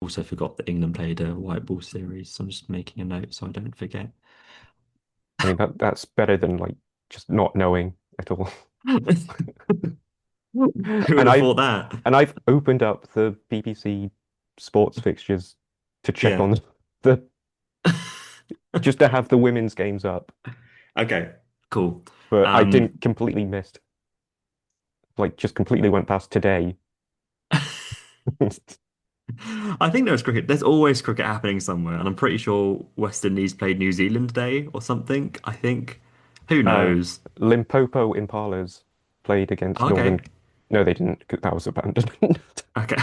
also forgot that England played a white ball series, so I'm just making a note so I don't forget. I mean that's better than like just not knowing at all. Who would And have I've thought that? and I've opened up the BBC sports fixtures to check Yeah. on the just to have the women's games up, Okay, cool. but I Um, didn't completely missed like just completely went past today. I think there's cricket. There's always cricket happening somewhere, and I'm pretty sure West Indies played New Zealand Day or something. I think. Who Uh, knows? Limpopo Impalas played against Northern. Okay. No, they didn't, 'cause that was abandoned. Okay.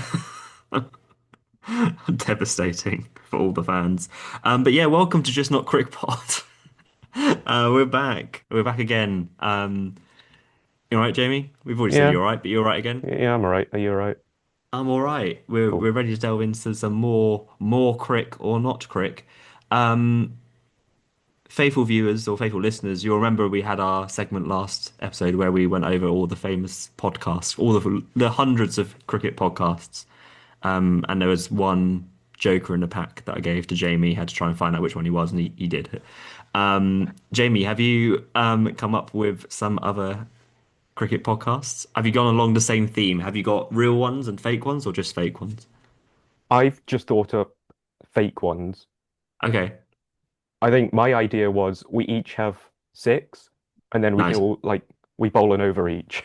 Devastating for all the fans. But yeah, welcome to Just Not Crick Pod. We're back. We're back again. You all right, Jamie? We've already said Yeah, you're all right, but you're all right again. yeah, I'm all right. Are you all right? I'm all right. We're Cool. we're ready to delve into some more crick or not crick. Um, Faithful viewers or faithful listeners, you'll remember we had our segment last episode where we went over all the famous podcasts, all of the hundreds of cricket podcasts. And there was one joker in the pack that I gave to Jamie. He had to try and find out which one he was, and he did. Jamie, have you come up with some other cricket podcasts? Have you gone along the same theme? Have you got real ones and fake ones, or just fake ones? I've just thought up fake ones. Okay, I think my idea was we each have six, and then we can nice. all like we bowl an over each.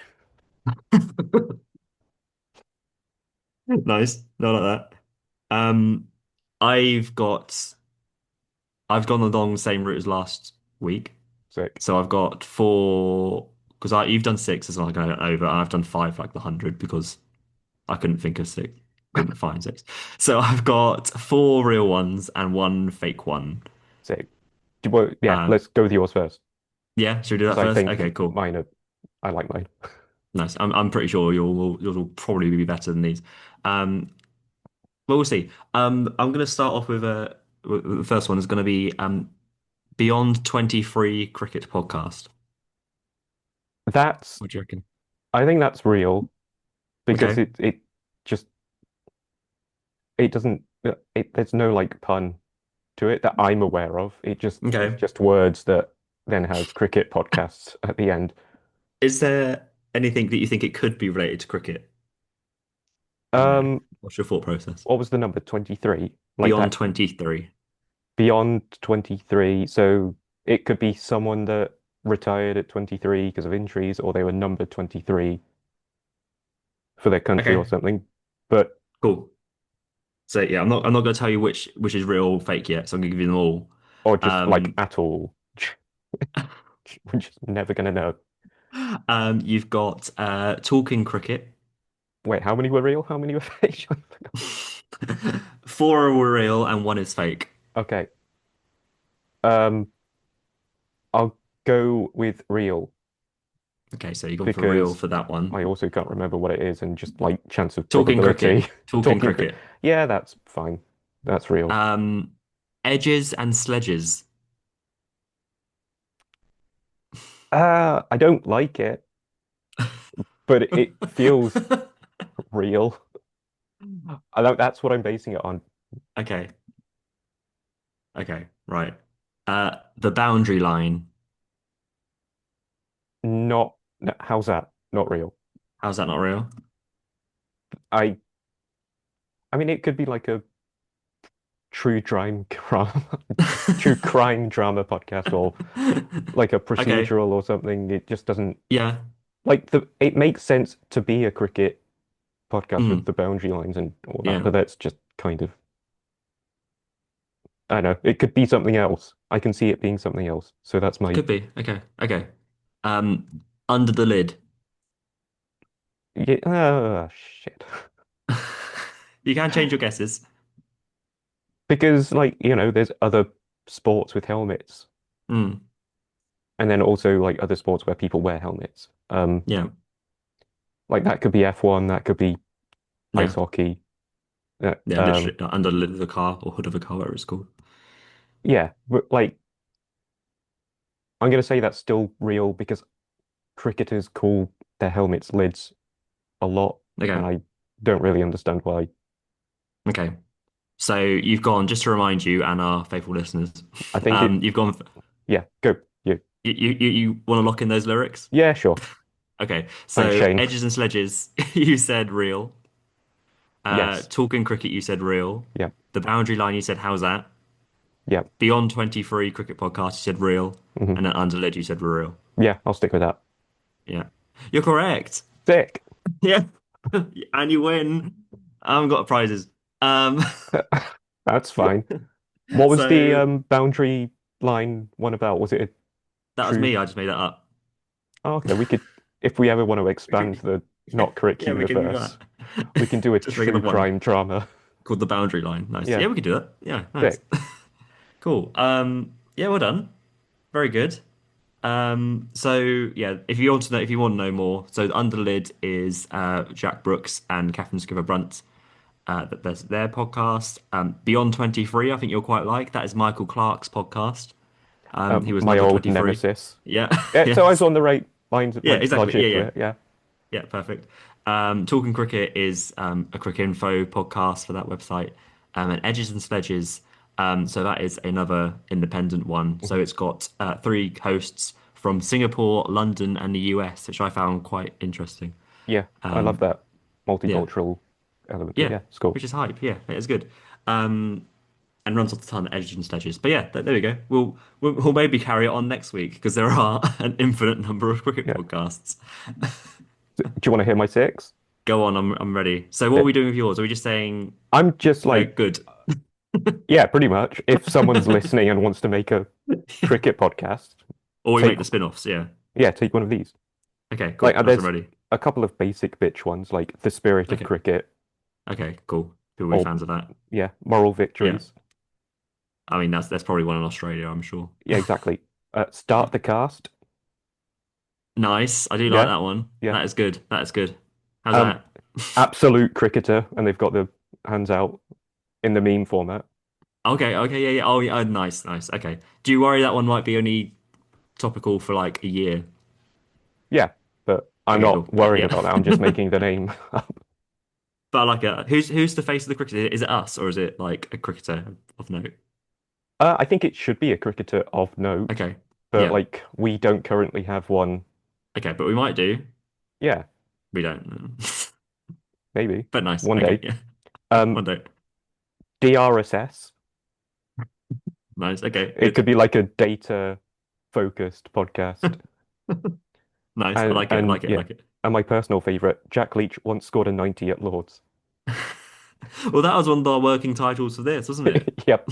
Nice. No, like that. I've got I've gone along the same route as last week. Sick. So I've got four because I you've done six as like an over, and I've done five like the hundred because I couldn't think of six, couldn't find six. So I've got four real ones and one fake one. Sick. Well, yeah, Um, let's go with yours first yeah, should we do because that I first? think Okay, cool. mine are. I like mine. Nice. I'm pretty sure yours will probably be better than these. Um, but we'll see. I'm going to start off with the first one is going to be Beyond 23 Cricket Podcast. That's. What do you reckon? I think that's real because Okay. it just it doesn't. There's no like pun to it that I'm aware of. It just it's Okay. just words that then has cricket podcasts at the end. Is there anything that you think it could be related to cricket in there? Um, What's your thought process? what was the number? 23? Like Beyond that 23. beyond 23. So it could be someone that retired at 23 because of injuries, or they were numbered 23 for their country or Okay, something. But cool. So yeah, I'm not going to tell you which is real or fake yet. So I'm going to give you them all. or just like Um, at all. We're just never gonna know. you've got Talking Cricket. Wait, how many were real? How many were fake? I forgot. Four were real and one is fake. Okay. Um, I'll go with real Okay, so you've gone for real because for that one. I also can't remember what it is and just like chance of Talking probability. Cricket. Talking Talking, Cricket. yeah, that's fine. That's real. Um, Edges and Sledges. I don't like it, but it feels real. That's what I'm basing it on. Okay, okay, right. The Boundary Line. Not, no, how's that? Not real. How's that not real? I, I mean, it could be like a true crime drama, true crime drama podcast, or like a Okay, procedural or something. It just doesn't yeah. like the. It makes sense to be a cricket podcast with Mm, the boundary lines and all that, yeah. but that's just kind of. I don't know. It could be something else. I can see it being something else. So that's my. Could be. Okay. Okay. Under the lid. Yeah, shit. You can change your guesses. Because like, there's other sports with helmets, Mm, and then also like other sports where people wear helmets. yeah. Like that could be F1, that could be ice Yeah. hockey. Uh, Yeah. um, Literally under the lid of the car or hood of a car, whatever it's called. yeah, but like I'm gonna say that's still real because cricketers call their helmets lids a lot, and Okay. I don't really understand why. Okay. So you've gone, just to remind you and our faithful listeners, I think it, you've gone, yeah, go. You. you want to lock in those lyrics? Yeah, sure. Okay. Thanks, So Shane. edges and sledges, you said real. Yes. Talking cricket, you said real. Yeah. The boundary line, you said how's that? Yeah. Beyond 23 cricket podcast, you said real. Hmm. And then under lid, you said real. Yeah, I'll stick with that. Yeah. You're correct. Sick. Yeah. And you win. I haven't got prizes. Um, That's fine. What was the so boundary line one about? Was it a that was true? me. I just made that up. Oh, okay, we could, if we ever want to expand the not crick Yeah, we can do that. universe, we can do a Just make true another one crime drama. called the boundary line. Nice. Yeah, Yeah, we could do that. Yeah, nice. sick. Cool. Yeah, well done. Very good. So yeah, if you want to know more, so the underlid is Jack Brooks and Catherine Scriver Brunt. That's their podcast. Beyond 23, I think you'll quite like. That is Michael Clark's podcast. He was My number old 23. nemesis. Yeah. So I was Yes. on the right lines, Yeah, like exactly. Yeah, logic yeah. there. Yeah, Yeah, perfect. Talking Cricket is a Cricket Info podcast for that website. And Edges and Sledges, so that is another independent one. mhm. So it's got three hosts from Singapore, London, and the US, which I found quite interesting. Yeah. I love Um, that yeah, multicultural element to it. yeah, Yeah, it's cool. which is hype. Yeah, it is good. Um, and runs off the ton of Edges and Sledges. But yeah, there we go. We'll maybe carry it on next week because there are an infinite number of cricket Yeah. podcasts. Do you want to hear my six? Go on, I'm ready. So what are we doing with yours? Are we just saying I'm just they're like, good? yeah, pretty much. If someone's listening and wants to make a cricket podcast, Or we make take, the spin-offs, yeah. yeah, take one of these. Okay, Like, cool. That's there's ready. a couple of basic bitch ones, like The Spirit of Okay. Cricket, Okay, cool. People will be or, fans of that. yeah, Moral Yeah. Victories. I mean that's probably one in Australia, I'm sure. Yeah, exactly. Start the Cast. Nice. I do like Yeah, that one. yeah. That is good. That is good. How's Um, that? Absolute Cricketer, and they've got the hands out in the meme format. Okay, okay, yeah, yeah. Oh, yeah. Oh, nice, nice. Okay. Do you worry that one might be only topical for like a year? Yeah, but I'm Okay, cool. not worrying Yeah. about that. I'm just making the name up. But I like it. Who's the face of the cricketer? Is it us or is it like a cricketer of note? I think it should be a cricketer of note, Okay. but Yeah. like we don't currently have one. Okay, but we might do. Yeah, We don't. maybe But nice. one Okay, day. yeah. Um, One day. DRSS. Nice. Okay, It good. could be like a data focused podcast. Nice. I And like it. I like it. I yeah, like it. and my personal favorite, Jack Leach once scored a 90 at Lord's. Well, that was one of our working titles for this, wasn't it? Yep,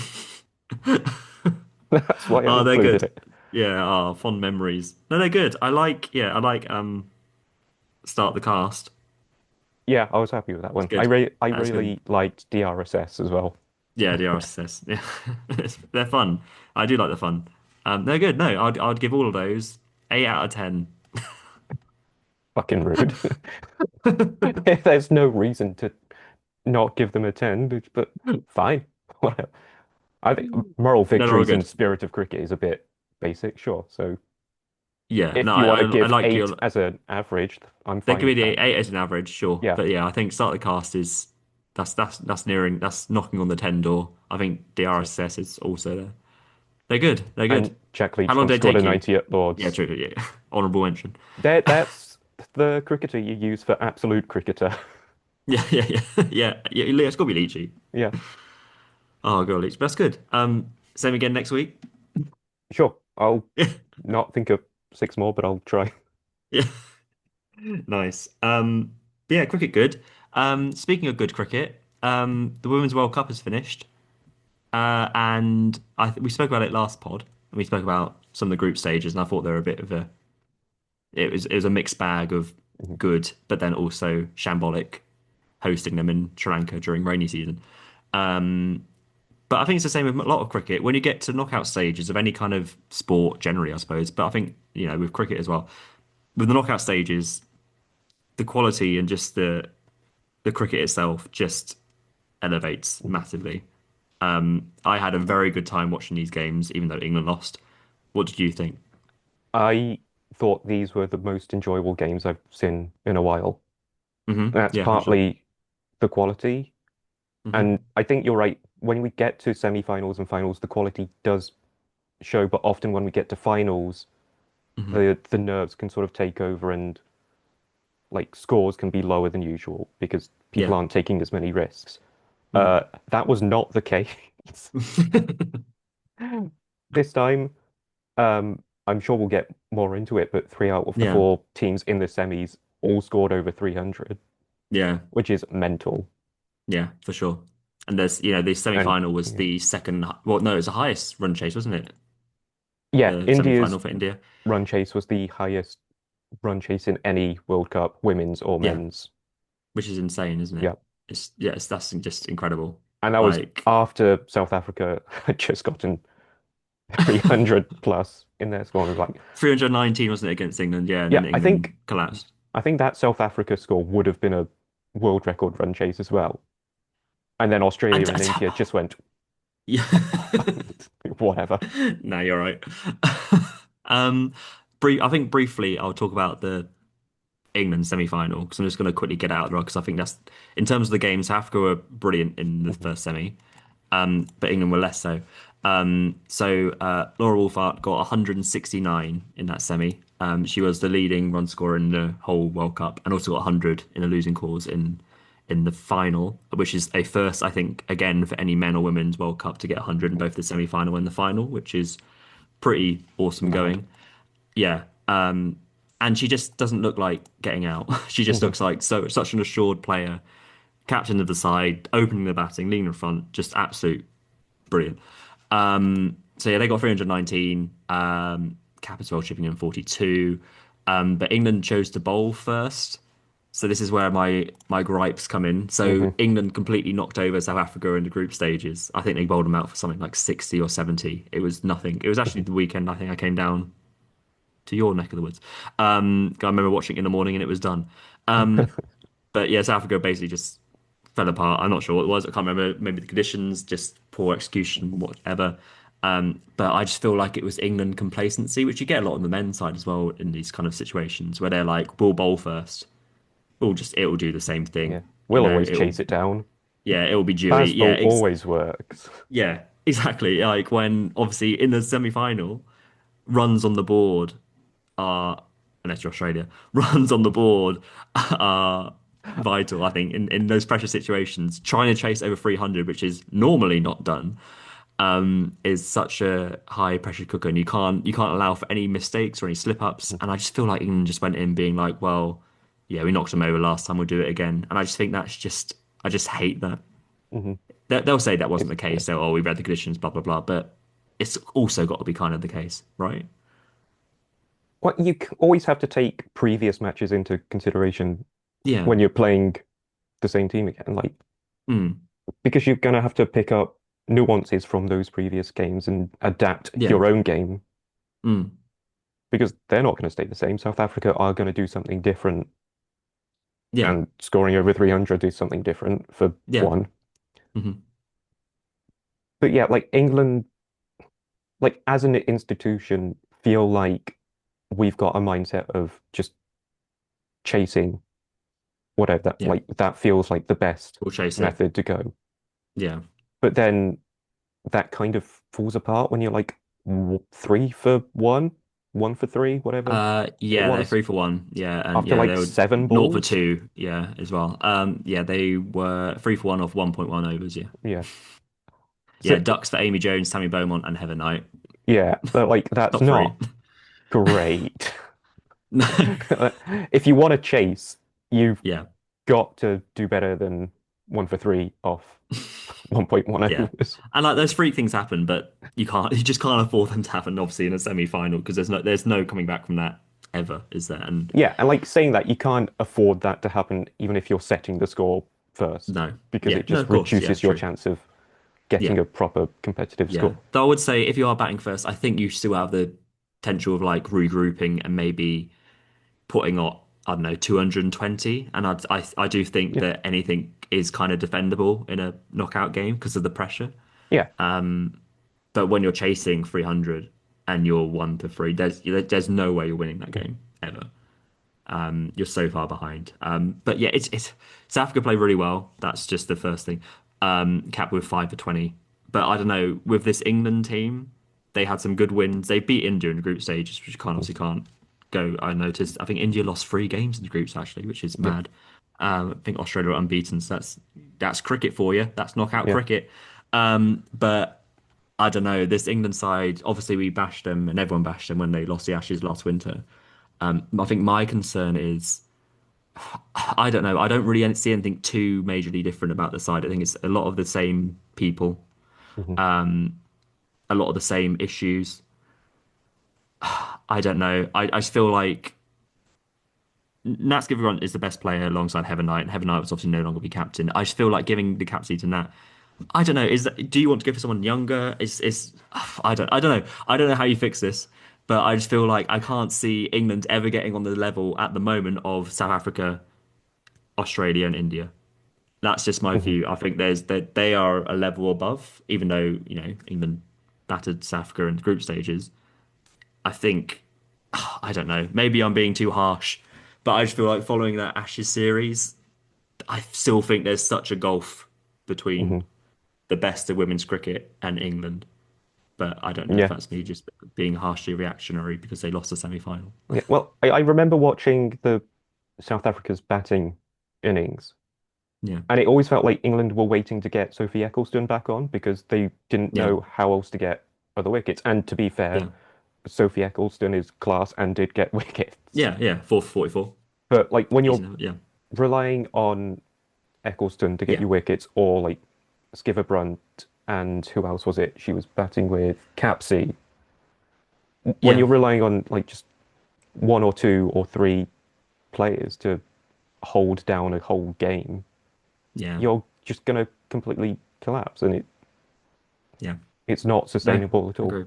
that's why I Oh, they're included good. it. Yeah, fond memories. No, they're good. I like Start the Cast. Yeah, I was happy with that It's one. good. I That's good. really liked DRSS as well. Yeah, the RSS. Yeah. They're fun. I do like the fun. They're good. No, I'd give all of those 8 out of 10. Fucking rude. There's no reason to not give them a 10, but fine. Whatever. I think Moral No, they're all Victories and good. Spirit of Cricket is a bit basic, sure. So Yeah, no, if you want to I give like eight your. as an average, I'm There fine could be with the that. eight as an average, sure, Yeah. but yeah, I think Start the Cast is that's knocking on the 10 door. I think So, DRSS is also there. They're good. They're good. and Jack How Leach long once did it scored a take you? 90 at Yeah, Lord's. true. Yeah, honorable mention. That's the cricketer you use for absolute cricketer. Yeah, yeah, yeah, yeah. Yeah, it's got to be Leachy. Yeah, Oh, go Leach. But that's good. Same again next week. sure. I'll not think of six more, but I'll try. Yeah, nice. But yeah, cricket good. Speaking of good cricket, the Women's World Cup has finished. And we spoke about it last pod, and we spoke about some of the group stages, and I thought they were a bit of a it was a mixed bag of Mhm. good, but then also shambolic, hosting them in Sri Lanka during rainy season. Um, but I think it's the same with a lot of cricket. When you get to knockout stages of any kind of sport, generally, I suppose, but I think with cricket as well, with the knockout stages, the quality and just the cricket itself just elevates massively. I had a very good time watching these games, even though England lost. What did you think? I thought these were the most enjoyable games I've seen in a while. That's Yeah, for sure. partly the quality. Hmm. And I think you're right. when we get to semi-finals and finals, the quality does show, but often when we get to finals, Hmm. the nerves can sort of take over and like scores can be lower than usual because people Yeah. aren't taking as many risks. Mm. That was not the case this time. I'm sure we'll get more into it, but three out of the Yeah. four teams in the semis all scored over 300, Yeah. which is mental. Yeah, for sure. And the And semi-final was yeah, the second, well, no, it was the highest run chase, wasn't it? yeah, The India's semi-final for India. run chase was the highest run chase in any World Cup, women's or Yeah, men's. which is insane, isn't it? Yeah. That's just incredible. And that was Like after South Africa had just gotten 300 plus in their score. And it was like, 319, wasn't it, against England? Yeah, and yeah, then England collapsed. I think that South Africa score would have been a world record run chase as well. And then And Australia and India just went, yeah. whatever. No, you're right. Um, I think briefly I'll talk about the England semi-final because I'm just going to quickly get out of there because I think that's in terms of the games, South Africa were brilliant in the Mhm, first semi, but England were less so. Laura Wolfart got 169 in that semi. She was the leading run scorer in the whole World Cup and also got 100 in a losing cause in the final, which is a first, I think, again for any men or women's World Cup to get 100 in both the semi-final and the final, which is pretty awesome mad. going. Yeah. And she just doesn't look like getting out. She just Mhm, looks like such an assured player, captain of the side, opening the batting, leading in front, just absolute brilliant. So yeah, they got 319. Capital chipping in 42. But England chose to bowl first. So this is where my gripes come in. So mhm. England completely knocked over South Africa in the group stages. I think they bowled them out for something like 60 or 70. It was nothing. It was actually Mhm. the weekend I think I came down to your neck of the woods. I remember watching it in the morning and it was done. But yeah, South Africa basically just fell apart. I'm not sure what it was. I can't remember. Maybe the conditions, just poor execution, whatever. But I just feel like it was England complacency, which you get a lot on the men's side as well in these kind of situations where they're like, we'll bowl first. It'll do the same Yeah, thing. we'll always chase it down. Yeah, it'll be Dewey. Fastball always works. Yeah, exactly. Like when obviously in the semi-final, runs on the board are, unless you're Australia, runs on the board are vital, I think, in those pressure situations. Trying to chase over 300, which is normally not done, is such a high pressure cooker, and you can't allow for any mistakes or any slip ups. And I just feel like England just went in being like, well, yeah, we knocked them over last time, we'll do it again. And I just think I just hate that. Mhm. They'll say that wasn't It's the yeah. case. So, oh, we read the conditions, blah blah blah. But it's also got to be kind of the case, right? Well, always have to take previous matches into consideration Yeah. when you're playing the same team again, like Mm. because you're gonna have to pick up nuances from those previous games and adapt Yeah. your own game Mm. because they're not going to stay the same. South Africa are going to do something different, Yeah. and scoring over 300 is something different for Yeah. one. Hmm. But yeah, like England, like as an institution, feel like we've got a mindset of just chasing whatever that Yeah. like that feels like the best We'll chase it. method to go. Yeah. But then that kind of falls apart when you're like three for one, one for three, whatever it Yeah, they're was, 3 for 1. Yeah, and after yeah, like they were seven naught for balls. two. Yeah, as well. Yeah, they were 3 for 1 off 1.1 overs. Yeah. Yeah. So Yeah, ducks for Amy Jones, Tammy Beaumont, and Heather Knight. yeah, but like that's Top three. not great. If you want to chase, you've Yeah. got to do better than one for three off 1.1 Yeah. overs. And like those freak things happen, but you just can't afford them to happen, obviously, in a semi-final because there's no coming back from that ever, is there? And Yeah, and like saying that, you can't afford that to happen even if you're setting the score first, no. because Yeah. it No, just of course. Yeah, reduces your true. chance of getting Yeah. a proper competitive Yeah. score. Though I would say if you are batting first, I think you still have the potential of like regrouping and maybe putting on, I don't know, 220. And I do think Yeah, that anything is kind of defendable in a knockout game because of the pressure. yeah. But when you're chasing 300 and you're 1 for 3, there's no way you're winning that game ever. You're so far behind. But yeah, it's South Africa play really well. That's just the first thing. capped with 5 for 20. But I don't know, with this England team, they had some good wins. They beat India in the group stages, which you can't Mhm. obviously can't go. I noticed. I think India lost 3 games in the groups actually, which is Yeah, mad. I think Australia are unbeaten, so that's cricket for you. That's knockout yeah. cricket. But I don't know. This England side, obviously we bashed them, and everyone bashed them when they lost the Ashes last winter. I think my concern is I don't know. I don't really see anything too majorly different about the side. I think it's a lot of the same people, Hmm. a lot of the same issues. I don't know. I just feel like Nat Skipper is the best player alongside Heaven Knight, and Heaven Knight was obviously no longer be captain. I just feel like giving the captaincy to Nat. I don't know. Do you want to give it to someone younger? I don't know. I don't know how you fix this, but I just feel like I can't see England ever getting on the level at the moment of South Africa, Australia, and India. That's just my Hmm. view. I think there's that they are a level above, even though, England battered South Africa in the group stages. I think I don't know. Maybe I'm being too harsh, but I just feel like following that Ashes series, I still think there's such a gulf between Hmm. the best of women's cricket and England. But I don't know if Yeah, that's me just being harshly reactionary because they lost the semi-final. yeah. Well, I remember watching the South Africa's batting innings, Yeah, and it always felt like England were waiting to get Sophie Ecclestone back on because they didn't yeah, know how else to get other wickets. And to be fair, yeah, Sophie Ecclestone is class and did get wickets. yeah, yeah. 4 for 44. But like when Easy you're enough. Yeah, relying on Ecclestone to get yeah, you wickets, or like Skiverbrunt and who else was it? She was batting with Capsey. When yeah, you're relying on like just one or two or three players to hold down a whole game, yeah, you're just gonna completely collapse, and yeah. it's not No, sustainable at all. agree.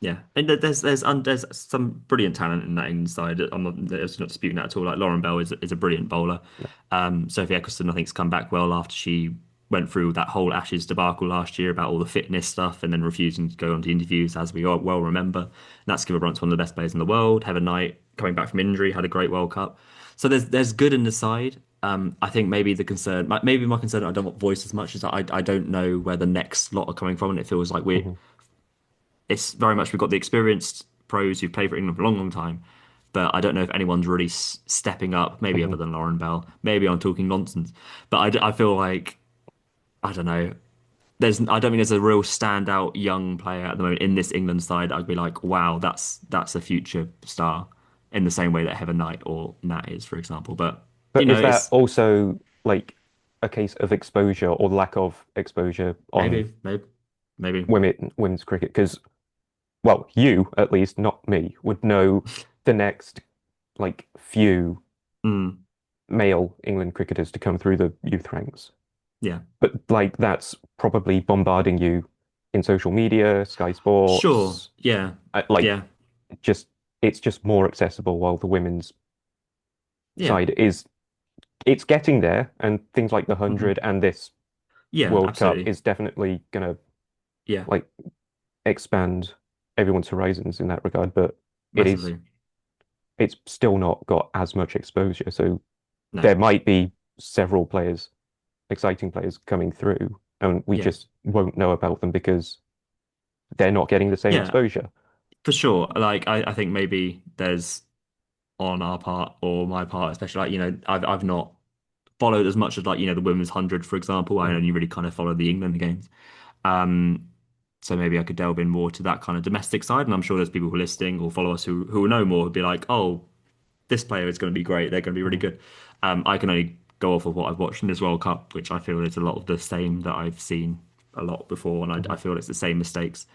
Yeah, and there's some brilliant talent in that England side. Not disputing that at all. Like Lauren Bell is a brilliant bowler. Sophie Ecclestone I think's come back well after she went through that whole Ashes debacle last year about all the fitness stuff and then refusing to go on to interviews, as we all well remember. Nat Skipper-Brunt's one of the best players in the world. Heather Knight coming back from injury had a great World Cup. So there's good in the side. I think maybe maybe my concern I don't voice as much as I don't know where the next lot are coming from, and it feels like Hmm. it's very much we've got the experienced pros who've played for England for a long, long time. But I don't know if anyone's really stepping up, maybe Hmm. other than Lauren Bell. Maybe I'm talking nonsense. But I feel like, I don't know. I don't think there's a real standout young player at the moment in this England side. I'd be like, wow, that's a future star in the same way that Heather Knight or Nat is, for example. But, But is that it's also like a case of exposure or lack of exposure on maybe. women's cricket? Because, well, you at least, not me, would know the next like few Mm, male England cricketers to come through the youth ranks. yeah. But like that's probably bombarding you in social media, Sky Sure. Sports, Yeah. like Yeah. just it's just more accessible while the women's Yeah. side is it's getting there and things like the Hmm. 100 and this Yeah, World Cup absolutely. is definitely gonna Yeah, like expand everyone's horizons in that regard, but it is massively. it's still not got as much exposure. So No. there might be several players, exciting players coming through, and we Yeah. just won't know about them because they're not getting the same Yeah, exposure. for sure. Like I think maybe there's on our part or my part, especially like, I've not followed as much as like, the women's 100, for example. I Mhm. only really kind of follow the England games. Um, so maybe I could delve in more to that kind of domestic side. And I'm sure there's people who are listening or follow us who will know more, who'd be like, oh, this player is going to be great. They're going to be really Mhm. good. I can only go off of what I've watched in this World Cup, which I feel is a lot of the same that I've seen a lot before, and I Mhm. feel it's the same mistakes.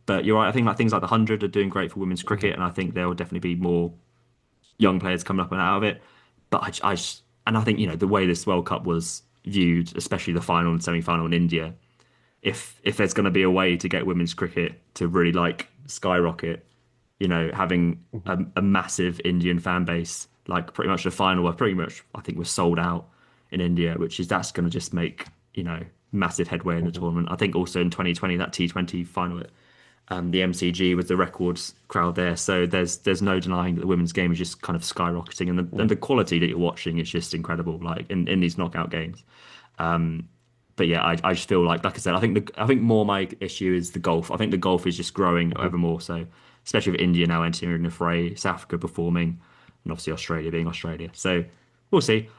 But you're right. I think like things like the 100 are doing great for women's Mhm. cricket, and I think there will definitely be more young players coming up and out of it. But and I think the way this World Cup was viewed, especially the final and semi-final in India, if there's going to be a way to get women's cricket to really like skyrocket, having Mhm. a massive Indian fan base, like pretty much the final, were pretty much I think was sold out in India, which is that's going to just make massive headway in the Mhm. tournament. I think also in 2020 that T20 final, the MCG was the records crowd there, so there's no denying that the women's game is just kind of skyrocketing, and the Yeah. and the quality that you're watching is just incredible. Like in these knockout games. but yeah, I just feel like I said, I think more my issue is the golf. I think the golf is just growing Mhm. ever more. So especially with India now entering the fray, South Africa performing, and obviously Australia being Australia. So we'll see.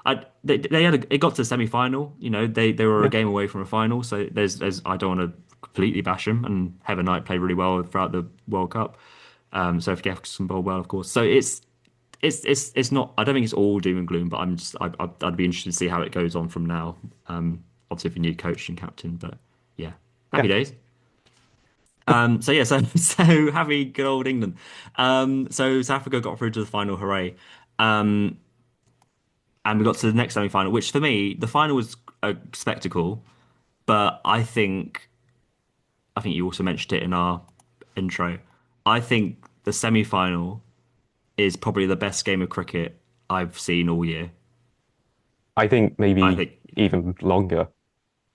They had it got to the semi final. You know, they were a Yeah, game away from a final. So there's I don't want to completely bash them. And Heather Knight played really well throughout the World Cup. Sophie Jefferson bowled well, of course. So it's not. I don't think it's all doom and gloom, but I'd be interested to see how it goes on from now. Obviously, with a new coach and captain, but yeah, happy yeah. days. So yeah, so happy good old England. So South Africa got through to the final, hooray! Um, and we got to the next semi-final, which for me, the final was a spectacle, but I think you also mentioned it in our intro. I think the semi-final is probably the best game of cricket I've seen all year. I think I maybe think even longer.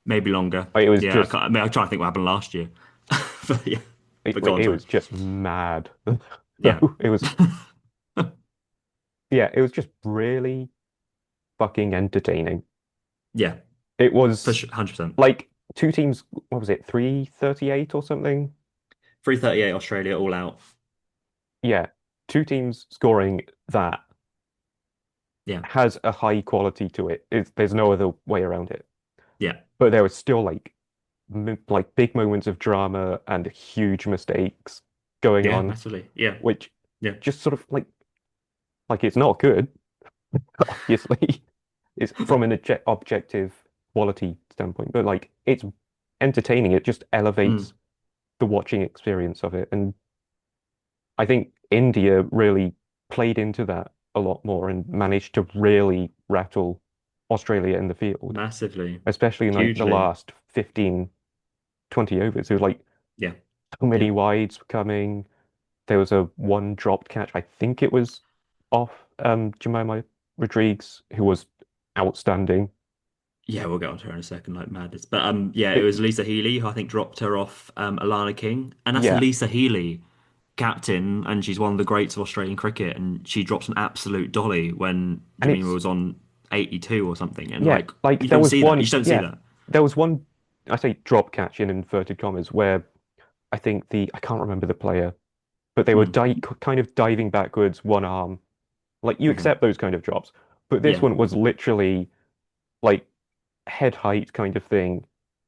maybe longer. Like, it was Yeah, just, I mean, I'm trying to think what happened last year. But yeah, but go on, it sorry. was just mad. Yeah, So it was, yeah, it was just really fucking entertaining. yeah, It for was sure, 100%. like two teams, what was it, 338 or something? 338 Australia all out. Yeah, two teams scoring that Yeah, has a high quality to it. There's no other way around it. yeah, But there was still like big moments of drama and huge mistakes going yeah, on, massively. Yeah, which yeah, just sort of like it's not good, obviously. It's from an objective quality standpoint, but like it's entertaining. It just mm, elevates the watching experience of it. And I think India really played into that a lot more and managed to really rattle Australia in the field, massively, especially in like the hugely. last 15, 20 overs. There was like Yeah, so yeah, many wides coming. There was a one dropped catch. I think it was off Jemima Rodriguez, who was outstanding. yeah. We'll get onto her in a second, like madness. But yeah, it It, was Lisa Healy who I think dropped her off Alana King, and that's yeah, Lisa Healy, captain, and she's one of the greats of Australian cricket, and she dropped an absolute dolly when and Jemima it's was on 82 or something, and yeah, like like you there don't was see that. You one, just don't see yeah, that. there was one. I say drop catch in inverted commas where I think the I can't remember the player, but they were Mm. di kind of diving backwards, one arm. Like you Hmm. accept those kind of drops, but this Yeah, one was literally like head height kind of thing.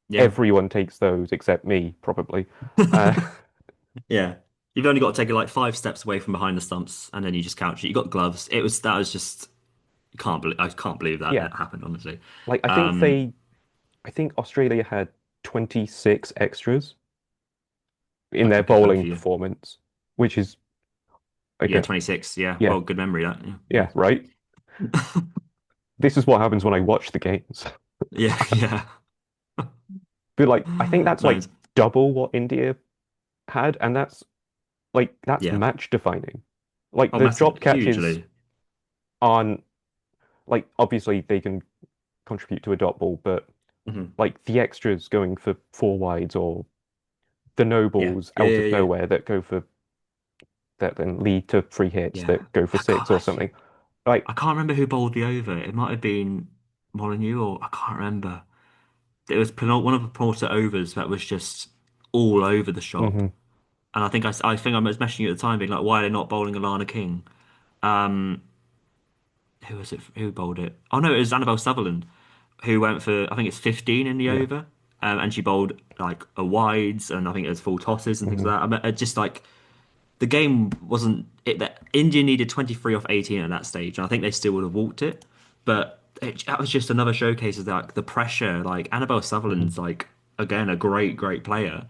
yeah. Everyone takes those except me, probably. Uh, Yeah. You've only got to take it like 5 steps away from behind the stumps and then you just couch it. You got gloves. That was just you can't believe I can't believe that yeah, that happened, honestly. like Um I think Australia had 26 extras in their okay, fair bowling for you. performance, which is Yeah, okay. 26. Yeah. Yeah, Well, good memory that. Yeah. yeah, right. This is what happens when I watch the games. Yeah, yeah. But like, I think that's like Loads. double what India had, and that's Yeah. match defining. Like Oh, the massively. drop catches Hugely. aren't like obviously they can contribute to a dot ball, but Hmm. like the extras going for four wides or the no Yeah. balls Yeah, out yeah, of yeah. nowhere that then lead to free hits Yeah. that go for I can't six or something. Like, I can't remember who bowled the over. It might have been Molyneux or I can't remember. It was one of the Porter overs that was just all over the shop. hmm And I think I was messaging you at the time, being like, why are they not bowling Alana King? Um, who was it? Who bowled it? Oh no, it was Annabelle Sutherland, who went for I think it's 15 in the yeah, over, and she bowled like a wides, and I think it was full tosses and things hmm like that. I mean, just like the game wasn't it that India needed 23 off 18 at that stage, and I think they still would have walked it, but that was just another showcase of like the pressure. Like Annabelle hmm Sutherland's like again a great player,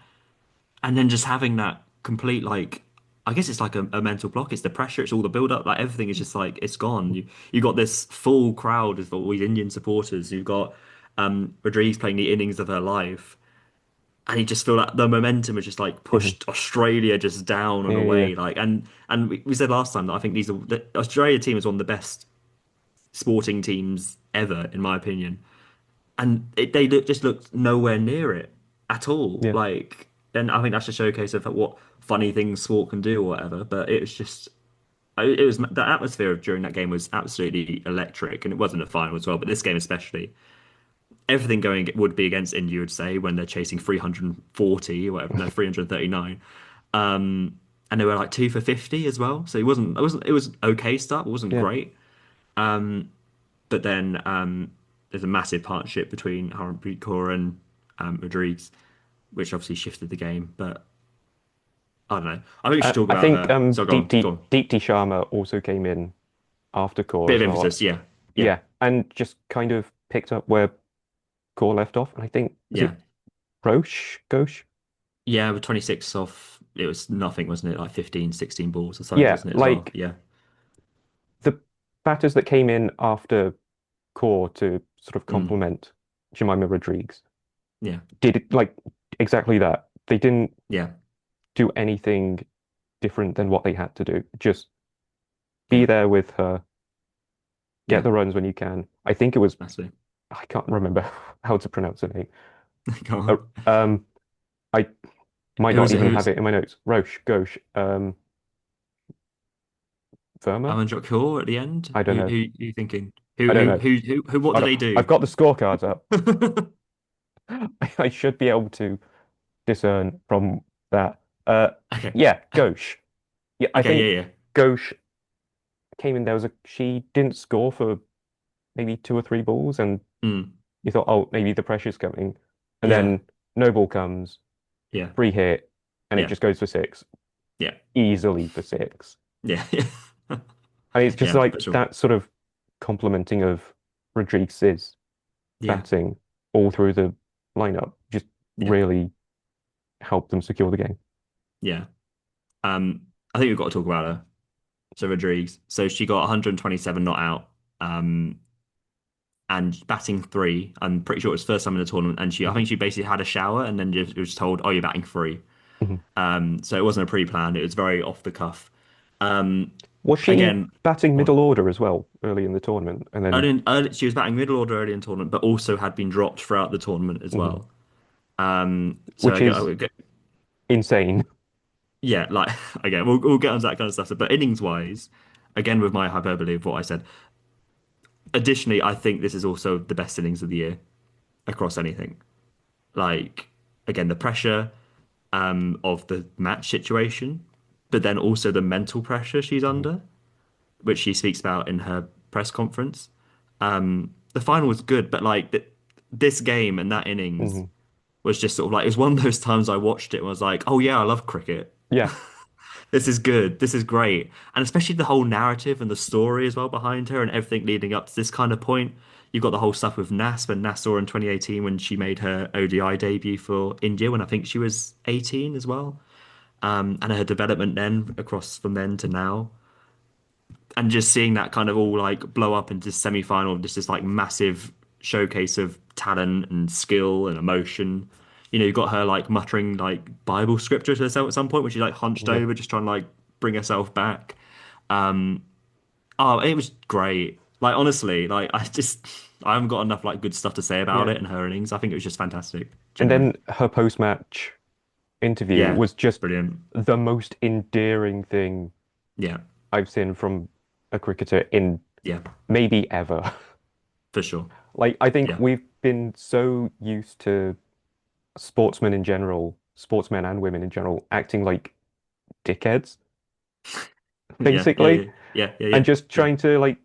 and then just having that complete like I guess it's like a mental block. It's the pressure. It's all the build up. Like everything is just like it's gone. You got this full crowd of all these Indian supporters. You've got Rodriguez playing the innings of her life, and you just feel like the momentum has just like hmm pushed Australia just down and yeah, yeah, away. Like and we said last time that I think the Australia team is one of the best sporting teams ever in my opinion and just looked nowhere near it at all. yeah, Like, and I think that's a showcase of what funny things sport can do or whatever. But it was just, it was the atmosphere during that game was absolutely electric, and it wasn't a final as well. But this game especially, everything going would be against India, you would say, when they're chasing 340 or whatever, no, 339. And they were like 2 for 50 as well. So it was okay stuff. It wasn't Yeah. great. But then there's a massive partnership between Harmanpreet Kaur and Rodriguez, which obviously shifted the game. But I don't know. I think we should talk I about think her. So go on. Deepti Sharma also came in after Core Bit as of well. emphasis, yeah, yeah, Yeah, and just kind of picked up where Core left off. And I think was yeah, it Ghosh? yeah. With 26 off, it was nothing, wasn't it? Like 15, 16 balls or something, Yeah, wasn't it as well? like Yeah, the batters that came in after Core to sort of mm, complement Jemima Rodriguez yeah, did like exactly that. They didn't yeah, do anything different than what they had to do. Just be yeah, there with her, get yeah. the runs when you can. I think it was, Massively. I can't remember how to pronounce her name. Go Uh, on. um, I might Who not was it? even Who have was it in my notes. Ghosh, Verma? Amanjot Kaur at the end? I don't know. Who are you thinking? I don't know. What did they I've do? got the scorecards up. I should be able to discern from that. Okay, Yeah, Ghosh. Yeah, I okay, think yeah, yeah. Ghosh came in. She didn't score for maybe two or three balls, and Mm, you thought, oh, maybe the pressure's coming, and yeah, then no ball comes, yeah, free hit, and it yeah, just goes for six, yeah, easily for six. yeah, yeah, And it's just yeah, like for sure. that sort of complementing of Rodriguez's Yeah, batting all through the lineup just yeah, really helped them secure the game. yeah. I think we've got to talk about her. So Rodriguez. So she got 127 not out. And batting three. I'm pretty sure it was first time in the tournament. And I Mhm. think she basically had a shower and then just was told, "Oh, you're batting three." Mhm. So it wasn't a pre-planned. It was very off the cuff. Um, Was she again, batting on. middle order as well early in the tournament? And then, She was batting middle order early in the tournament, but also had been dropped throughout the tournament as Mhm. well. So Which is insane. yeah, like again, we'll get onto that kind of stuff. But innings wise, again with my hyperbole of what I said. Additionally, I think this is also the best innings of the year across anything. Like again, the pressure of the match situation, but then also the mental pressure she's Mhm. under, which she speaks about in her press conference. The final was good, but like this game and that innings Mhm. was just sort of like it was one of those times I watched it and was like, oh yeah, I love cricket. Yeah. This is good. This is great. And especially the whole narrative and the story as well behind her and everything leading up to this kind of point. You've got the whole stuff with Nas when Nas saw in 2018 when she made her ODI debut for India when I think she was 18 as well. And her development then across from then to now. And just seeing that kind of all like blow up into semi-final, just this like massive showcase of talent and skill and emotion. You know, you've got her like muttering like Bible scripture to herself at some point when she's like hunched Yeah. over, just trying to like bring herself back. Oh, it was great. Like honestly, like I haven't got enough like good stuff to say about Yeah. it and her innings. I think it was just fantastic. And Genuinely. then her post-match interview Yeah, was just brilliant. the most endearing thing Yeah, I've seen from a cricketer in yeah, maybe ever. for sure. Like, I think Yeah, we've been so used to sportsmen in general, sportsmen and women in general, acting like dickheads, yeah, yeah, basically, yeah, yeah, yeah, and yeah, just yeah, trying to like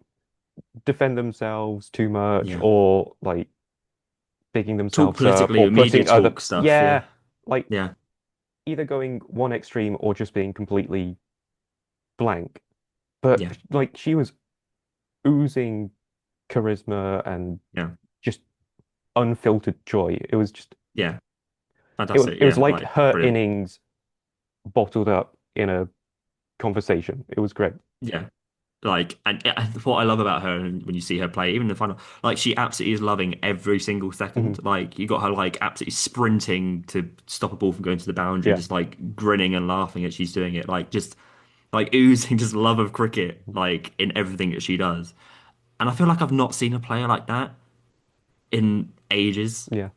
defend themselves too much yeah. or like bigging Talk themselves up politically, or media putting other, talk stuff. Yeah, yeah, like yeah, either going one extreme or just being completely blank. But yeah, like she was oozing charisma and yeah, just unfiltered joy. It was just yeah. Fantastic. it was Yeah, like like her brilliant. innings bottled up in a conversation. It was great. Yeah. Like, and what I love about her and when you see her play, even in the final, like she absolutely is loving every single Hmm. second. Like you got her like absolutely sprinting to stop a ball from going to the boundary and Yeah. just like grinning and laughing as she's doing it. Like just like oozing just love of cricket, like in everything that she does. And I feel like I've not seen a player like that in ages. Yeah.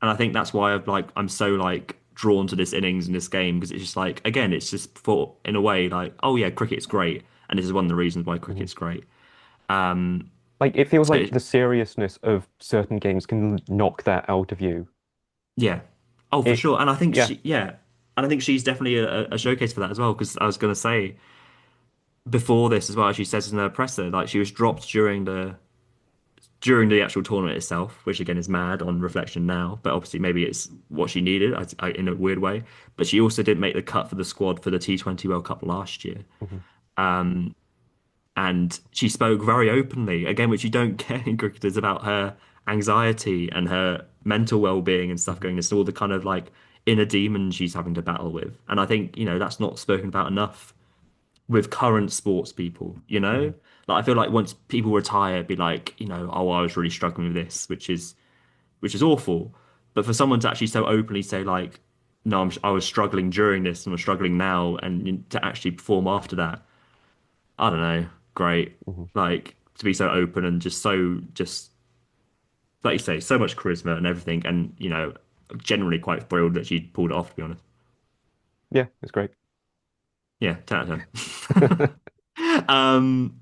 And I think that's why I'm so like drawn to this innings and this game because it's just like again, it's just for in a way like, oh yeah, cricket's great. And this is one of the reasons why Hmm. cricket's great. like it feels So like the seriousness of certain games can knock that out of you. yeah, oh for It, sure. And I think yeah. and I think she's definitely a showcase for that as well. Because I was going to say before this as well, she says in her presser, like she was dropped during the actual tournament itself, which again is mad on reflection now, but obviously maybe it's what she needed in a weird way. But she also did make the cut for the squad for the T20 World Cup last year. Mhm. And she spoke very openly, again, which you don't get in cricketers, about her anxiety and her mental well-being and stuff Mhm. going into all the kind of like inner demons she's having to battle with. And I think, that's not spoken about enough with current sports people, you know? Mhm. Like I feel like once people retire, it'd be like, oh, I was really struggling with this, which is awful. But for someone to actually so openly say like, no, I was struggling during this and I'm struggling now, and to actually perform after that, I don't know, great. Mhm. Like to be so open and just like you say, so much charisma and everything, and generally quite thrilled that she pulled it off. To be honest, Yeah, it's great. yeah, 10 out of 10.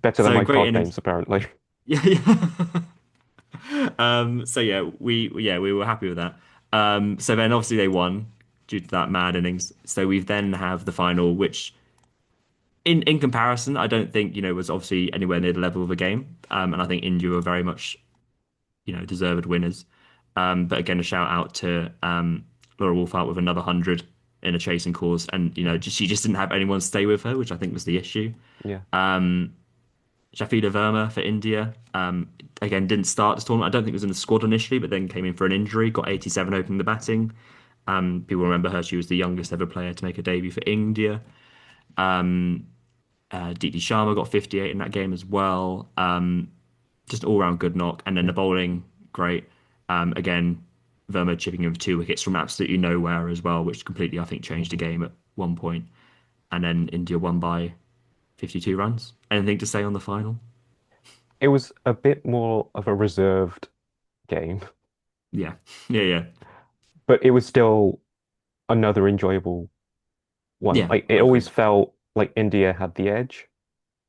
Better than So my great pod innings. names, apparently. Yeah, yeah. So yeah, we were happy with that. So then obviously they won due to that mad innings. So we then have the final, which in comparison, I don't think was obviously anywhere near the level of the game. And I think India were very much deserved winners. But again, a shout out to Laura Wolfhart with another 100 in a chasing course, and Mhm. she just didn't have anyone stay with her, which I think was the issue. Yeah. Shafila Verma for India. Again, didn't start this tournament. I don't think it was in the squad initially, but then came in for an injury. Got 87 opening the batting. People remember her. She was the youngest ever player to make a debut for India. Deepti Sharma got 58 in that game as well. Just all round good knock. And then Yeah. the bowling, great. Again, Verma chipping in with 2 wickets from absolutely nowhere as well, which completely, I think, changed the Mhm. game at one point. And then India won by 52 runs. Anything to say on the final? It was a bit more of a reserved game, Yeah. Yeah, yeah. but it was still another enjoyable one. Yeah, Like I it agree. always felt like India had the edge,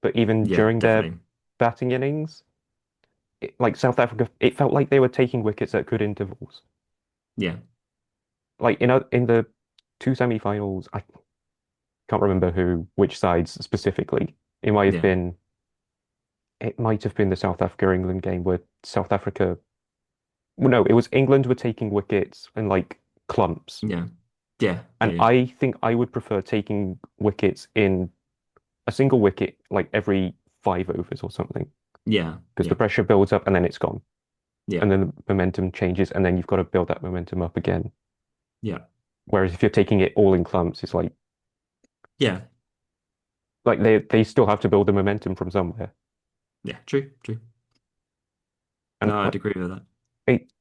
but even Yeah, during their definitely. batting innings, like South Africa, it felt like they were taking wickets at good intervals. Yeah. Like in the two semi-finals, I can't remember which sides specifically. Yeah. It might have been the South Africa England game where South Africa, well, no, it was England were taking wickets in like clumps. Yeah. Yeah. Yeah. And Yeah. I think I would prefer taking wickets in a single wicket like every 5 overs or something, Yeah. because the Yeah. pressure builds up and then it's gone. Yeah. And then the momentum changes and then you've got to build that momentum up again. Yeah. Whereas if you're taking it all in clumps, it's Yeah. like they still have to build the momentum from somewhere. Yeah. True. True. And No, I'd like agree with that. it,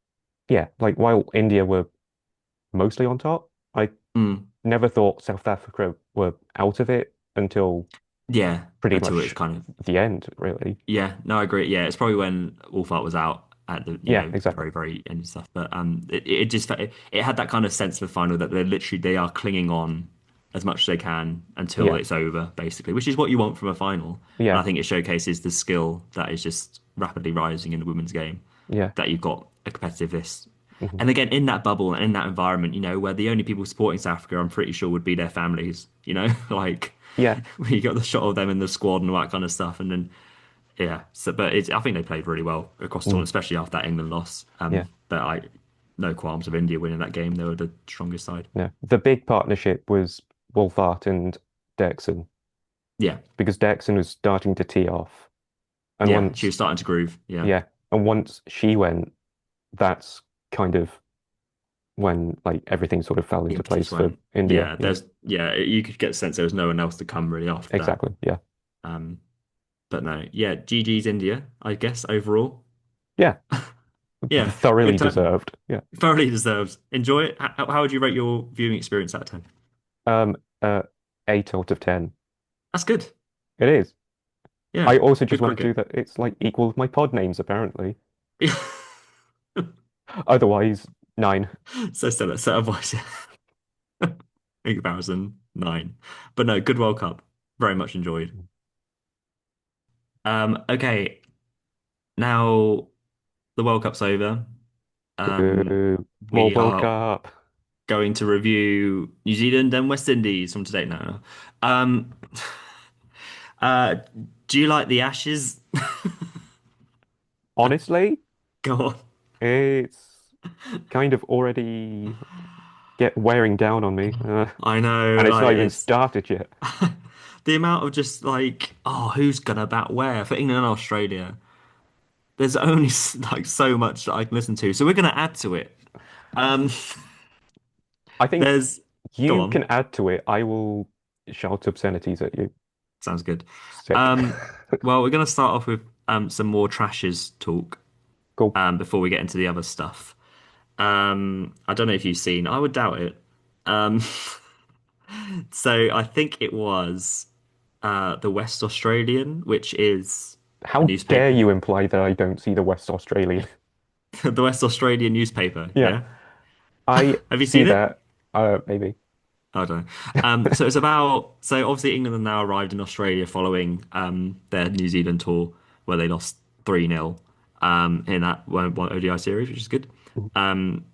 yeah, like while India were mostly on top, I Mm. never thought South Africa were out of it until Yeah. pretty Until it's much kind of the end, really. yeah. No, I agree. Yeah, it's probably when Wolfart was out at the Yeah, very exactly. very end and stuff. But it just it had that kind of sense of a final that they are clinging on as much as they can until Yeah, it's over, basically, which is what you want from a final. And yeah, I think it showcases the skill that is just rapidly rising in the women's game. yeah, That you've got a competitiveness. hmm And again, in that bubble and in that environment, where the only people supporting South Africa, I'm pretty sure, would be their families, like yeah, we got the shot of them in the squad and all that kind of stuff. And then, yeah, so, but I think they played really well across the mm, tournament, especially after that England loss. yeah, No qualms of India winning that game. They were the strongest side. yeah. The big partnership was Wolfart and Dirksen Yeah, because Dirksen was starting to tee off, and yeah, she was starting to groove. Yeah, once she went, that's kind of when like everything sort of fell the into impetus place for went. India. Yeah, Yeah, you could get the sense there was no one else to come really after that. exactly. Yeah, Um, but no, yeah, GG's India, I guess overall. yeah, Yeah, thoroughly good time. deserved. Yeah. Thoroughly deserves. Enjoy it. How would you rate your viewing experience out of 10? Um, uh, 8 out of 10. That's good. It is. I Yeah, also just good want to do cricket. that. It's like equal with my pod names, apparently. Otherwise, 9. So still a set of voice in comparison, 9. But no, good World Cup. Very much enjoyed. Okay, Now the World Cup's over. Boo. More We World are Cup. going to review New Zealand and West Indies from today now. Um, uh, do you like the Ashes? Honestly, Go on. it's kind of already get wearing down on me. I know, And it's like not even it's started yet. the amount of just like, oh, who's gonna bat where for England and Australia? There's only like so much that I can listen to, so we're gonna add to it. Um, I think there's, go you on, can add to it. I will shout obscenities at you. sounds good. Sick. Um, well, we're gonna start off with some more trashes talk Cool. before we get into the other stuff. I don't know if you've seen, I would doubt it. Um, so I think it was the West Australian, which is a How dare newspaper, you imply that I don't see the West Australian? the West Australian newspaper. Yeah, Yeah, I have you see seen it? that. Maybe. I don't know. So it's about so obviously England have now arrived in Australia following their New Zealand tour where they lost 3-0 in that one ODI series, which is good. Um,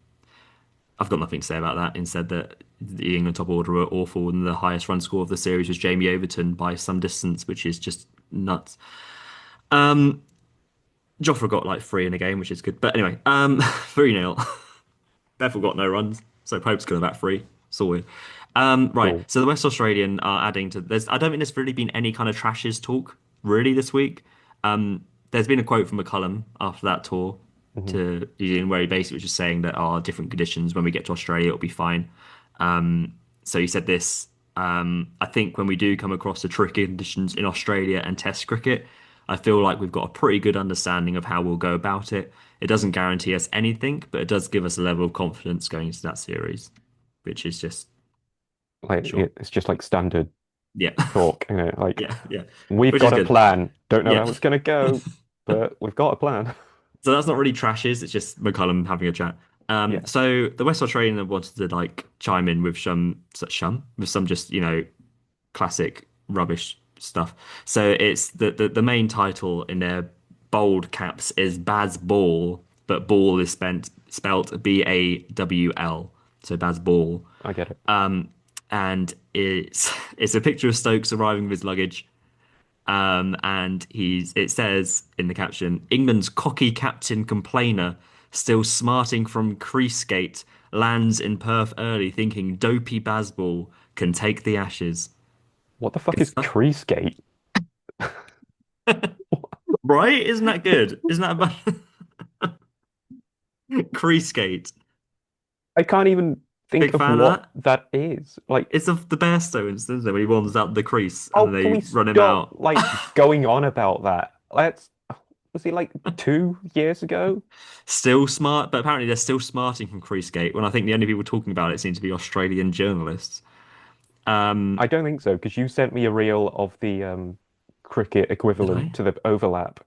I've got nothing to say about that. Instead, that the England top order were awful, and the highest run score of the series was Jamie Overton by some distance, which is just nuts. Um, Jofra got like three in a game, which is good. But anyway, 3-0. Therefore got no runs. So Pope's got about three. Sorted. Right. Cool. So the West Australian are adding to there's I don't think there's really been any kind of trashes talk really this week. There's been a quote from McCullum after that tour Hmm. to New Zealand where he basically was just saying that our different conditions when we get to Australia it'll be fine. So he said this. I think when we do come across the tricky conditions in Australia and Test cricket, I feel like we've got a pretty good understanding of how we'll go about it. It doesn't guarantee us anything, but it does give us a level of confidence going into that series, which is just Like sure. it's just like standard Yeah, talk, Like yeah, yeah, we've which is got a good. plan. Don't know Yeah. how it's gonna go, but we've got a plan. So that's not really trashes. It's just McCullum having a chat. Yeah. So the West Australian wanted to like chime in with some just classic rubbish stuff. So it's the main title in their bold caps is Baz Ball, but ball is spelt Bawl. So Baz Ball. I get it. And it's a picture of Stokes arriving with his luggage. And it says in the caption, England's cocky captain complainer, still smarting from crease gate, lands in Perth early, thinking dopey Bazball can take the Ashes. What the fuck Good is stuff. Creasegate? Right? Isn't that good? Isn't that about crease skate? I can't even think Big of fan of what that? that is. Like, It's of the Bairstow instance, isn't it? When he wanders out the crease and oh, then can they we run him stop out. like going on about that? Let's, was it like 2 years ago? Still smart, but apparently they're still smarting from crease skate when I think the only people talking about it seem to be Australian journalists. I don't think so, because you sent me a reel of the cricket Did equivalent I? to the overlap,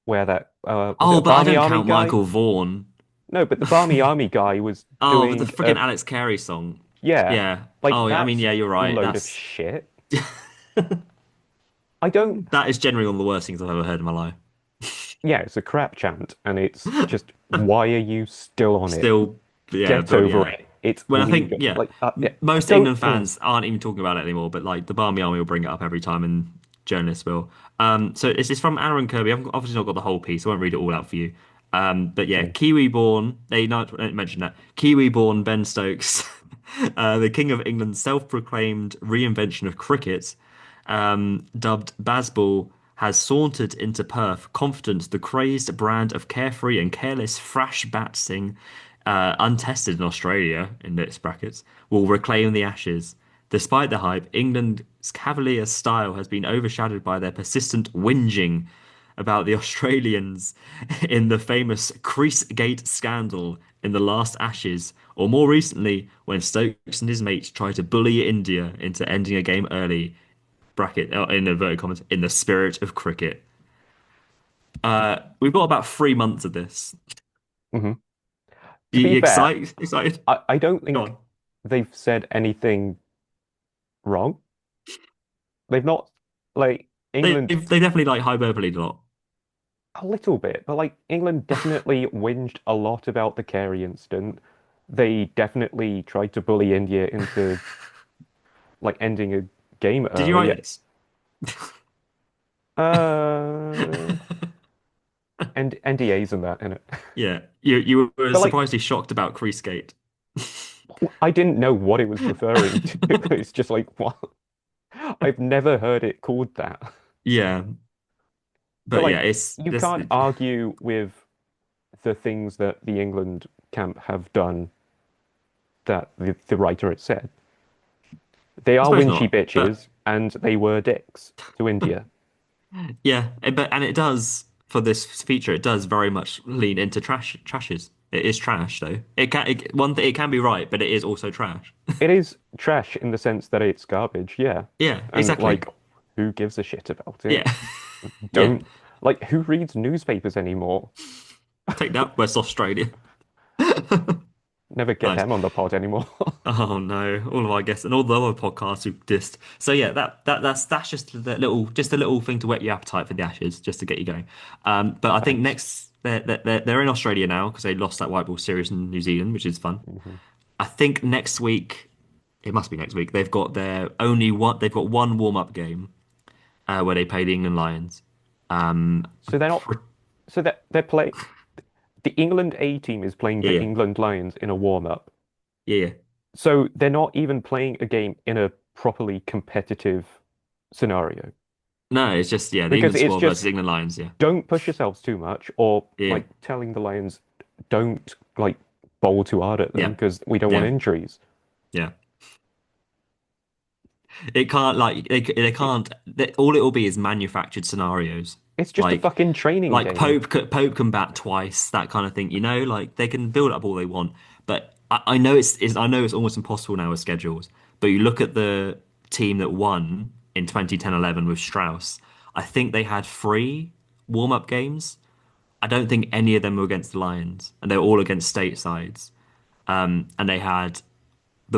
where that was it Oh, a but I Barmy don't Army count guy? Michael Vaughan. No, but the Barmy Army guy was Oh, with the doing friggin' Alex Carey song. yeah, Yeah. like Oh, yeah. I mean, that's yeah, you're a right. load of That's shit. I don't, that is generally one of the worst things I've ever heard in my life. yeah, it's a crap chant, and it's just why are you still on it? Still, yeah, Get but over yeah. it. It's When I think, legal. yeah, Like, yeah, I most don't. England fans aren't even talking about it anymore, but like the Barmy Army will bring it up every time and journalists will. So it's from Aaron Kirby. I've obviously not got the whole piece. I won't read it all out for you. But yeah, Mm. Kiwi born, they not mention that. Kiwi born Ben Stokes, the King of England's self-proclaimed reinvention of cricket, dubbed Bazball, has sauntered into Perth, confident the crazed brand of carefree and careless thrash batting, untested in Australia, in its brackets, will reclaim the Ashes. Despite the hype, England's cavalier style has been overshadowed by their persistent whinging about the Australians in the famous Creasegate scandal in the last Ashes, or more recently, when Stokes and his mates tried to bully India into ending a game early bracket in inverted commas in the spirit of cricket. We've got about 3 months of this. Mhm. To be You fair, excited? Excited? I don't Go think on. they've said anything wrong. They've not like They England. they definitely like hyperbole a lot. A little bit, but like England definitely whinged a lot about the Carey incident. They definitely tried to bully India into like ending a game Did you early. write this? Uh, and NDAs and that in it. Yeah, you were But like, surprisingly shocked about Crease Gate. I didn't know what it was referring to. It's just like, what? I've never heard it called that. Yeah, But but yeah, like, it's you this. can't argue with the things that the England camp have done that the writer had said. They I are suppose whinchy not, but bitches, and they were dicks to India. yeah, but and it does for this feature. It does very much lean into trashes. It is trash though. One thing it can be right, but it is also trash. It is trash in the sense that it's garbage, yeah. Yeah, And exactly. like, who gives a shit about Yeah, it? yeah. Don't like who reads newspapers anymore? Take that, West Australia. Never get Nice. them on the pod anymore. Oh no, all of our guests and all the other podcasts we've dissed. So yeah, that's just a little thing to whet your appetite for the Ashes, just to get you going. But I think Thanks. next they're in Australia now because they lost that white ball series in New Zealand, which is fun. Mhm. I think next week it must be next week. They've got their only one. They've got one warm up game where they play the England Lions. So they're not. So that they're playing. The England A team is playing the Yeah, England Lions in a warm up. yeah, yeah. So they're not even playing a game in a properly competitive scenario No, it's just yeah, the because England it's squad versus just England Lions. Yeah, don't push yourselves too much, or yeah, like telling the Lions don't like bowl too hard at them yeah, because we don't want yeah, injuries. yeah. It can't like they can't. All it will be is manufactured scenarios, It's just a like fucking training game. Pope can bat twice, that kind of thing. You know, like they can build up all they want. But I know I know it's almost impossible now with schedules. But you look at the team that won in 2010-11 with Strauss. I think they had three warm-up games. I don't think any of them were against the Lions, and they were all against state sides. And they had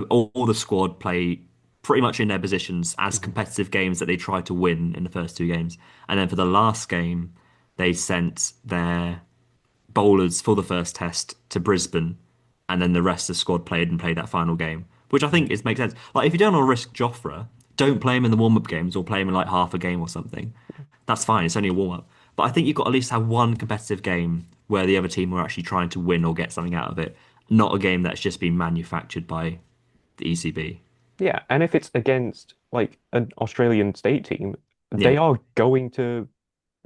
all the squad play pretty much in their positions as Mhm. competitive games that they tried to win in the first two games. And then for the last game, they sent their bowlers for the first test to Brisbane, and then the rest of the squad played that final game, which I Mhm. think makes sense. Like if you don't want to risk Jofra, don't play him in the warm up games or play him in like half a game or something. That's fine. It's only a warm up. But I think you've got to at least have one competitive game where the other team are actually trying to win or get something out of it, not a game that's just been manufactured by the ECB. Yeah, and if it's against like an Australian state team, Yeah, they are going to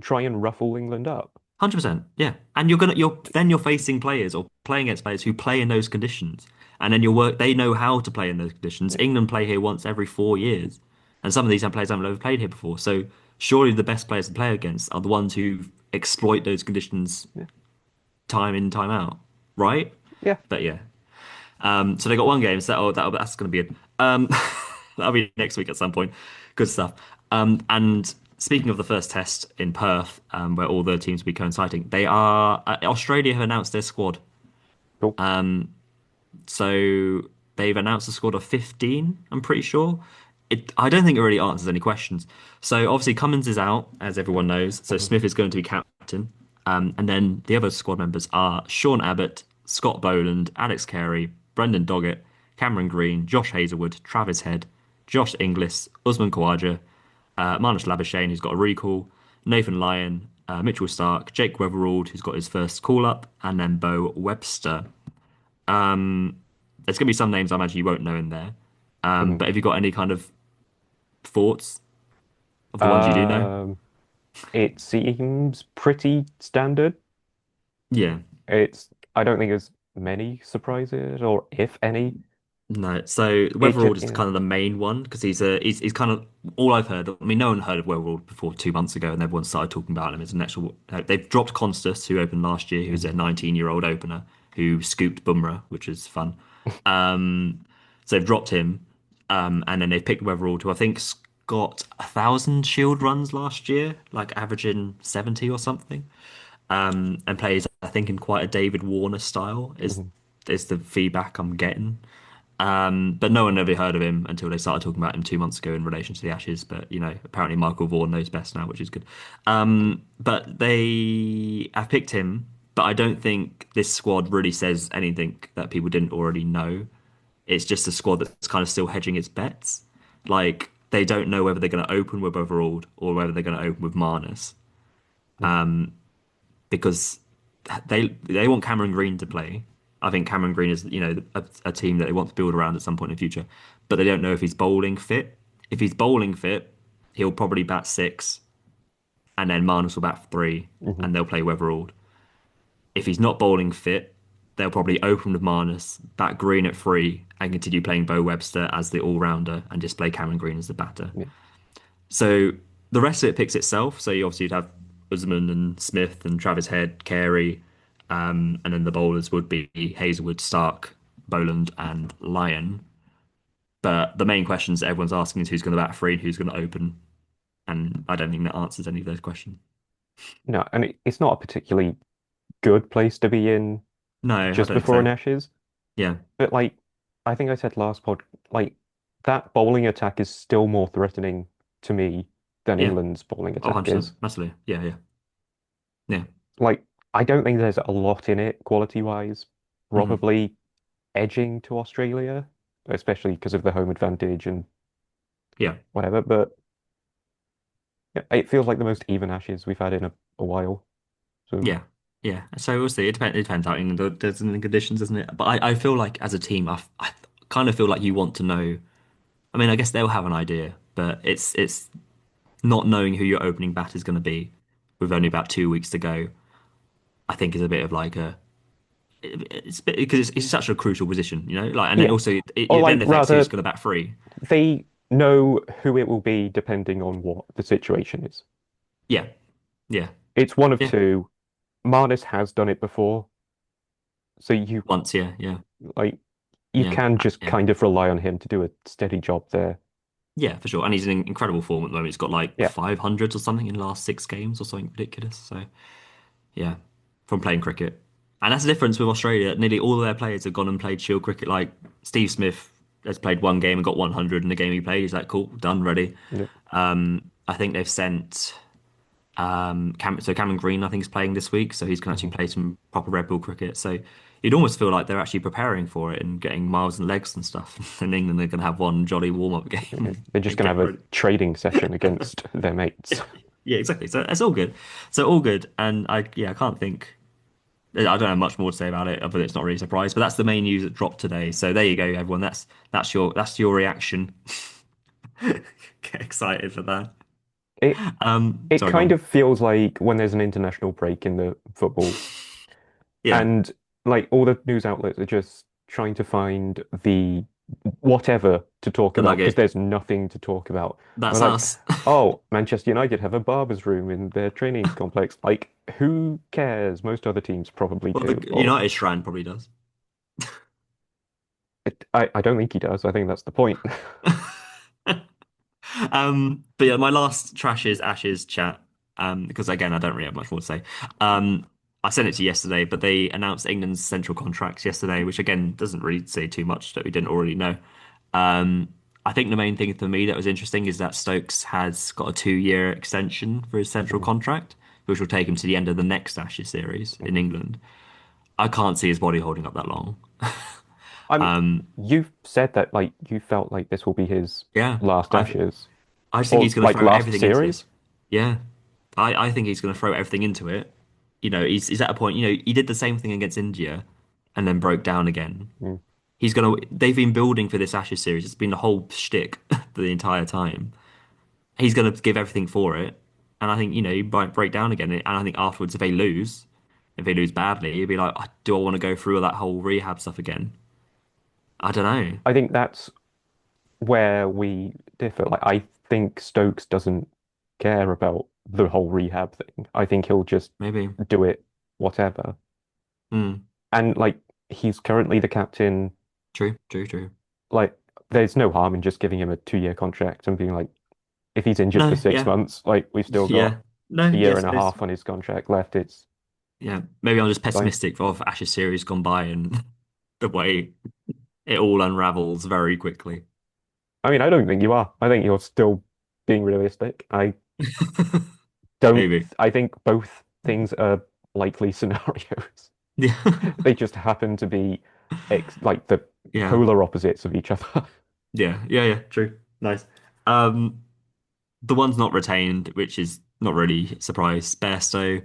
try and ruffle England up. 100%. Yeah, and you're facing players or playing against players who play in those conditions, and then your work. They know how to play in those conditions. Yeah. England play here once every 4 years, and some of these players haven't ever played here before. So surely the best players to play against are the ones who exploit those conditions Yeah. time in, time out, right? Yeah. But yeah, so they got one game, so that's going to be it. That'll be next week at some point. Good stuff. And speaking of the first test in Perth, where all the teams will be coinciding, they are Australia have announced their squad. Cool. So they've announced a squad of 15, I'm pretty sure. I don't think it really answers any questions. So obviously Cummins is out, as everyone knows. So Mhm. Smith is going to be captain. And then the other squad members are Sean Abbott, Scott Boland, Alex Carey, Brendan Doggett, Cameron Green, Josh Hazlewood, Travis Head, Josh Inglis, Usman Khawaja, Marnus Labuschagne, who's got a recall, Nathan Lyon, Mitchell Stark, Jake Weatherald, who's got his first call up, and then Bo Webster. There's going to be some names I imagine you won't know in there. Mhm. But have you got any kind of thoughts of the ones you do know? Um, it seems pretty standard. Yeah, It's I don't think there's many surprises or if any. no. So It just Weatherald is yeah. kind of the main one because he's kind of all I've heard. I mean, no one heard of Weatherald before 2 months ago, and everyone started talking about him as an actual. They've dropped Constas, who opened last year, who was a Mhm. 19-year-old opener who scooped Bumrah, which is fun. So they've dropped him, and then they've picked Weatherald, who I think's got 1,000 shield runs last year, like averaging 70 or something, and plays I think in quite a David Warner style Mhm. is the feedback I'm getting. But no one ever heard of him until they started talking about him 2 months ago in relation to the Ashes. But apparently Michael Vaughan knows best now, which is good. But they have picked him, but I don't think this squad really says anything that people didn't already know. It's just a squad that's kind of still hedging its bets. Like they don't know whether they're going to open with Overall or whether they're going to open with Marnus Mm. because they want Cameron Green to play. I think Cameron Green is, a team that they want to build around at some point in the future, but they don't know if he's bowling fit. If he's bowling fit, he'll probably bat six, and then Marnus will bat three, Mhm. and they'll play Weatherald. If he's not bowling fit, they'll probably open with Marnus, bat Green at three, and continue playing Bo Webster as the all-rounder, and just play Cameron Green as the batter. Yeah. So the rest of it picks itself. So you obviously you'd have Usman and Smith and Travis Head, Carey, and then the bowlers would be Hazelwood, Stark, Boland, and Lyon. But the main questions that everyone's asking is who's going to bat free and who's going to open. And I don't think that answers any of those questions. No, and it's not a particularly good place to be in No, I don't just think before an so. Ashes. Yeah, But like, I think I said last pod, like that bowling attack is still more threatening to me than yeah. England's bowling Oh, attack 100%. is. Massively. Yeah, yeah, yeah. Like, I don't think there's a lot in it quality wise. Hmm. Probably edging to Australia, especially because of the home advantage and Yeah, whatever. But yeah, it feels like the most even Ashes we've had in a while. So yeah, yeah. So we'll see. It depends out in the conditions, doesn't it? But I feel like as a team, I kind of feel like you want to know. I mean, I guess they'll have an idea, but it's not knowing who your opening bat is going to be with only about 2 weeks to go. I think is a bit of like because it's such a crucial position, like, and then yeah, also or it like then affects who's rather going to bat free. they know who it will be depending on what the situation is. Yeah, yeah, It's one of yeah. two. Marnus has done it before, so you Once, yeah, yeah, like you yeah, can just yeah, kind of rely on him to do a steady job there. yeah, for sure. And he's in incredible form at the moment. He's got like Yeah, 500s or something in the last 6 games or something ridiculous. So yeah, from playing cricket. And that's the difference with Australia. Nearly all of their players have gone and played Shield cricket. Like Steve Smith has played one game and got 100 in the game he played. He's like, cool, done, ready. yeah. I think they've sent so Cameron Green, I think, is playing this week, so he's going to actually Mhm. play some proper Red Bull cricket. So you'd almost feel like they're actually preparing for it and getting miles and legs and stuff. In England, they're going to have one jolly warm-up Yeah. game They're just and gonna get have a ready. trading session against their mates. Yeah, exactly. So it's all good. So all good. And I can't think. I don't have much more to say about it, other than it's not really a surprise. But that's the main news that dropped today. So there you go, everyone. That's your reaction. Get excited for that. It it Sorry, go kind on. of feels like when there's an international break in the football, Yeah, and like all the news outlets are just trying to find the whatever to talk the about because nugget. there's nothing to talk about. And That's we're like, us. oh, Manchester United have a barber's room in their training complex. Like, who cares? Most other teams probably Well, do. the Or United Shrine probably does. I don't think he does. I think that's the point. But yeah, my last trashes ashes chat. Because again, I don't really have much more to say. I sent it to you yesterday, but they announced England's central contracts yesterday, which again doesn't really say too much that we didn't already know. Um, I think the main thing for me that was interesting is that Stokes has got a 2-year extension for his central Mhm. contract, which will take him to the end of the next Ashes series in England. I can't see his body holding up that long. I mean, Um, you've said that like you felt like this will be his yeah, last Ashes I just think or he's going to like throw last everything into this. series. Yeah, I think he's going to throw everything into it. He's at a point. He did the same thing against India, and then broke down again. Mm. He's gonna. They've been building for this Ashes series. It's been the whole shtick for the entire time. He's gonna give everything for it, and I think he might break down again. And I think afterwards, if they lose badly, he'd be like, "Do I want to go through all that whole rehab stuff again?" I don't know. I think that's where we differ. Like, I think Stokes doesn't care about the whole rehab thing. I think he'll just Maybe. do it whatever. Hmm. And like, he's currently the captain. True. True. True. Like, there's no harm in just giving him a 2-year contract and being like, if he's injured for No. six Yeah. months, like we've still got Yeah. No. a year Yes. and a It's half on his contract left. It's Yeah, maybe I'm just fine. pessimistic of Ash's series gone by and the way it all unravels very quickly. I mean, I don't think you are. I think you're still being realistic. I don't. Maybe. I think both things are likely scenarios. Yeah. They just happen to be ex like the Yeah. polar opposites of each other. Yeah. Yeah. Yeah. True. Nice. Um, the one's not retained, which is not really a surprise. Bairstow,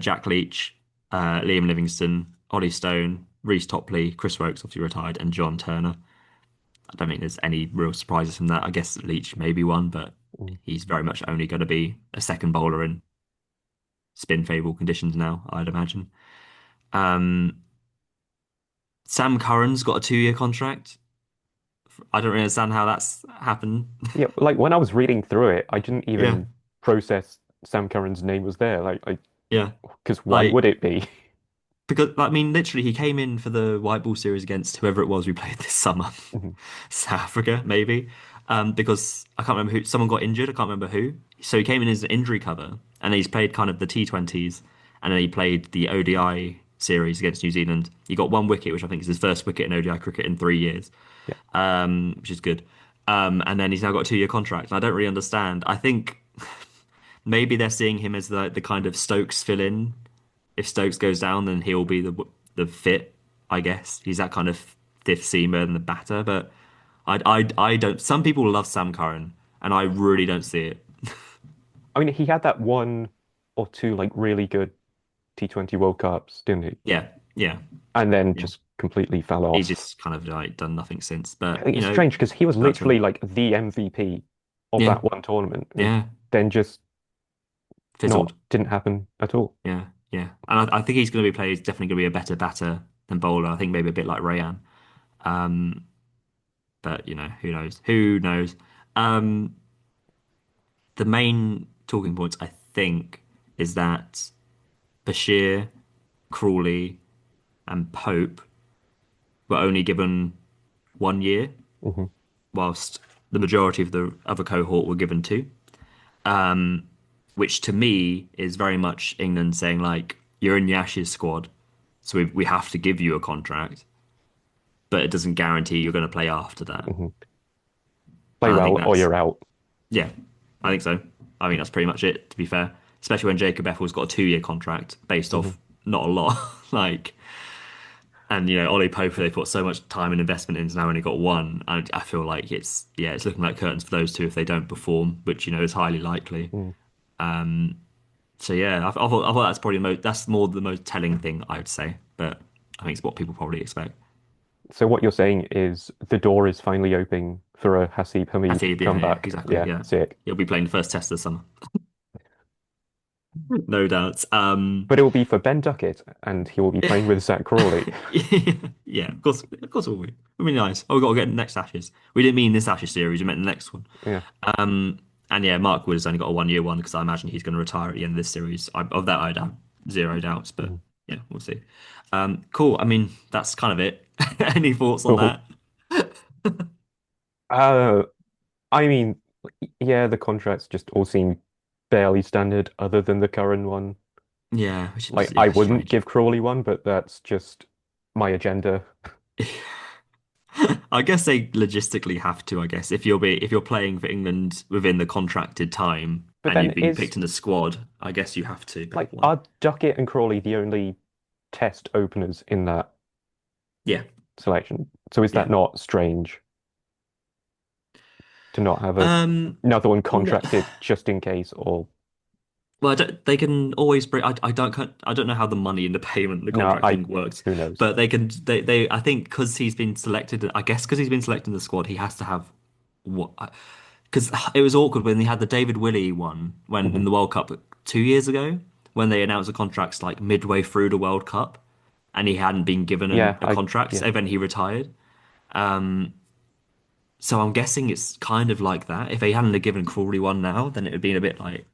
Jack Leach, Liam Livingston, Ollie Stone, Reece Topley, Chris Wokes obviously retired, and John Turner. I don't think there's any real surprises from that. I guess Leach may be one, but Mm. he's very much only going to be a second bowler in spin favourable conditions now, I'd imagine. Um, Sam Curran's got a 2 year contract. I don't really understand how that's happened. Yeah, like when I was reading through it, I didn't Yeah, even process Sam Curran's name was there. yeah. Because why Like would it be? because I mean, literally, he came in for the white ball series against whoever it was we played this summer, Mhm. South Africa maybe, because I can't remember who. Someone got injured. I can't remember who. So he came in as an injury cover, and he's played kind of the T20s, and then he played the ODI series against New Zealand. He got 1 wicket, which I think is his first wicket in ODI cricket in 3 years, Yeah. which is good. And then he's now got a 2 year contract, and I don't really understand. I think maybe they're seeing him as the kind of Stokes fill in. If Stokes goes down, then he'll be the fit, I guess. He's that kind of fifth seamer and the batter. But I don't. Some people love Sam Curran, and I really don't see it. I mean, he had that one or two like really good T20 World Cups, didn't he? Yeah, yeah, And then yeah. just completely fell He's off. just kind of like done nothing since. I But think it's strange because he was that's literally like the MVP of yeah, that one tournament and yeah, then just not fizzled. didn't happen at all. Yeah, yeah. And I think he's going to be played. He's definitely going to be a better batter than bowler. I think maybe a bit like Rayan. Um, but who knows? Who knows? Um, the main talking points, I think, is that Bashir, Crawley, and Pope were only given 1 year, Hmm. whilst the majority of the other cohort were given two. Which to me is very much England saying like, you're in the Ashes squad, so we have to give you a contract, but it doesn't guarantee you're going to play after that. Hmm. Play And I well think or that's you're out. yeah, I think so. I think that's pretty much it, to be fair. Especially when Jacob Effel's got a 2 year contract based Hmm. off not a lot. Like, and Ollie Pope, they put so much time and investment into now only got one. I feel like it's looking like curtains for those two if they don't perform, which is highly likely. Mm. So yeah, I thought that's probably that's more the most telling thing I would say, but I think it's what people probably expect. So what you're saying is the door is finally opening for a Hasib I Hamid think yeah, comeback. exactly, Yeah, yeah. sick. He'll be playing the first test this summer, no doubts. But it will be for Ben Duckett and he will be playing with Zach Crawley. Yeah, of course it will be. It'll be nice. Oh, we got to get the next Ashes. We didn't mean this Ashes series. We meant the next one. Yeah. And yeah, Mark Wood has only got a 1 year one because I imagine he's going to retire at the end of this series. Of that, I'd have zero doubts. But Mm. yeah, we'll see. Cool. I mean, that's kind of it. Any thoughts on Cool. that? Uh, I mean, yeah, the contracts just all seem fairly standard other than the current one. Yeah, which is Like, I yeah, wouldn't strange. give Crawley one, but that's just my agenda. I guess they logistically have to. I guess if you're playing for England within the contracted time But and then you've been picked in the squad, I guess you have to have one. are Duckett and Crawley the only test openers in that Yeah, selection? So is that yeah. not strange to not have Um, another one no, contracted just in case? Or well, they can always bring. I don't know how the money and the payment, the no, contract thing works, who knows? but they can. They I think because he's been selected. I guess because he's been selected in the squad, he has to have what. Because it was awkward when they had the David Willey one when in Hmm. the World Cup 2 years ago when they announced the contracts like midway through the World Cup and he hadn't been given Yeah, a contract, yeah. so then he retired. So I'm guessing it's kind of like that. If they hadn't have given Crawley one now, then it would be a bit like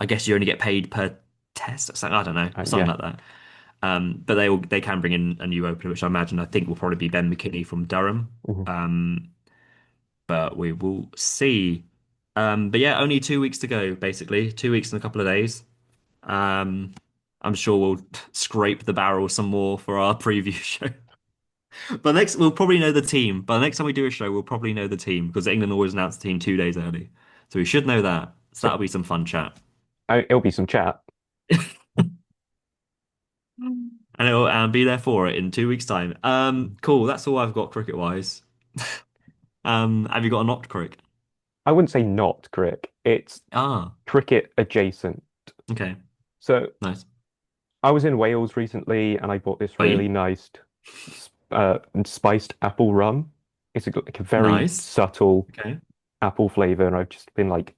I guess you only get paid per test or something. I don't know, something Yeah. like that. But they can bring in a new opener, which I think will probably be Ben McKinney from Durham. Hmm. But we will see. But yeah, only 2 weeks to go, basically. 2 weeks and a couple of days. Um, I'm sure we'll scrape the barrel some more for our preview show. But next, we'll probably know the team. By the next time we do a show, we'll probably know the team because England always announce the team 2 days early. So we should know that. So So that'll be some fun chat. it'll be some chat. And it'll be there for it in 2 weeks' time. Cool. That's all I've got cricket wise. Have you got a not cricket? I wouldn't say not crick. It's Ah, cricket adjacent. okay. So Nice. I was in Wales recently and I bought this Are really you? nice spiced apple rum. It's like a very Nice. subtle Okay. apple flavor, and I've just been like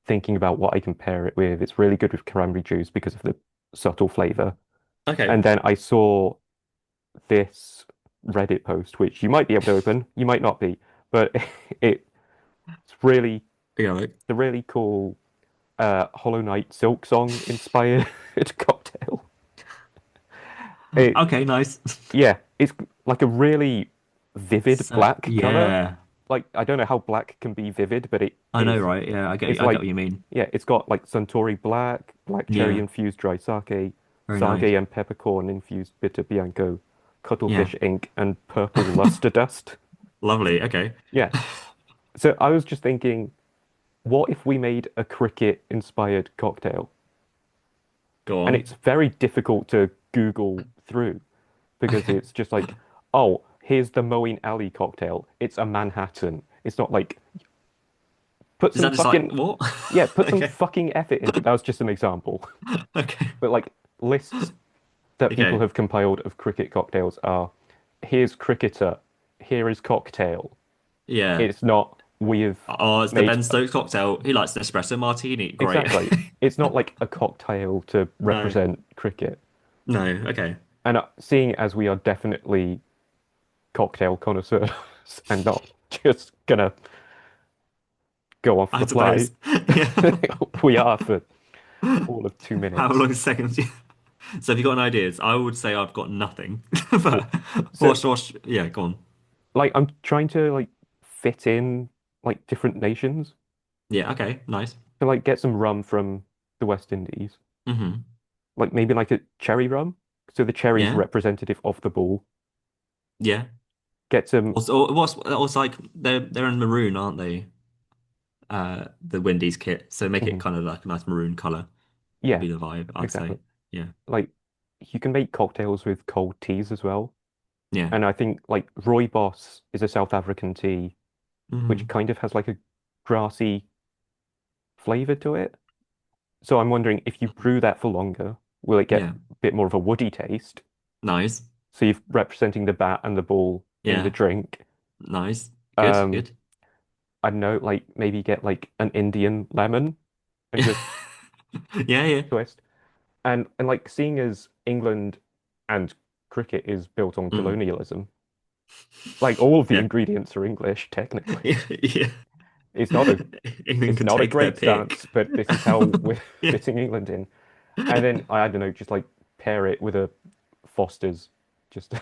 thinking about what I can pair it with. It's really good with cranberry juice because of the subtle flavor. Okay. And then I saw this Reddit post, which you might be able to open, you might not be, but it's really Yeah, like, the really cool Hollow Knight Silk Song inspired cocktail. It okay, nice. Yeah, it's like a really vivid So, black color. yeah, Like I don't know how black can be vivid, but it I know, is. right? Yeah, It's I get what like you mean. yeah, it's got like Suntory black, black cherry Yeah, infused dry sake, very sake nice. and peppercorn infused bitter bianco, Yeah, cuttlefish ink, and purple luster dust. lovely. Okay. Yeah. So I was just thinking, what if we made a cricket inspired cocktail? Go And on. it's very difficult to Google through because Okay. it's just like, oh, here's the Moeen Alley cocktail. It's a Manhattan. It's not like put Is some that just like fucking what? yeah, put some Okay. fucking effort into. That was just an example. Okay. But like lists that people Okay. have compiled of cricket cocktails are here's cricketer, here is cocktail. Yeah. It's not we've Oh, it's the made Ben Stokes cocktail. He likes an espresso martini. Great. exactly. It's not like a cocktail to No. represent cricket. No. Okay. And seeing as we are definitely cocktail connoisseurs and not just gonna go off I the fly. suppose. Yeah. We are for all of two How minutes. long seconds? So have you got any ideas? I would say I've got nothing. But So, yeah, go on. like, I'm trying to like fit in like different nations Yeah, okay, nice. to like get some rum from the West Indies, Hmm. like maybe like a cherry rum. So the cherry's Yeah, representative of the ball. yeah. Get some, What's like they're in maroon, aren't they? The Wendy's kit. So make it mhm, kind of like a nice maroon color would yeah, be the vibe, I'd exactly. say. Yeah. Like you can make cocktails with cold teas as well. Yeah. And I think like Rooibos is a South African tea, which Hmm. kind of has like a grassy flavor to it. So I'm wondering if you brew that for longer, will it get Yeah. a bit more of a woody taste? Nice. So you're representing the bat and the ball in the Yeah. drink. Nice. Good, Um, good. I don't know, like maybe get like an Indian lemon and just Yeah, yeah. twist. And like seeing as England and cricket is built on Mm. colonialism, like all of the Yeah. ingredients are English technically. Yeah. Yeah. It's not a England it's could not a take their great pick. stance, but this is how we're Yeah. fitting England in. And then I don't know, just like pair it with a Foster's. Just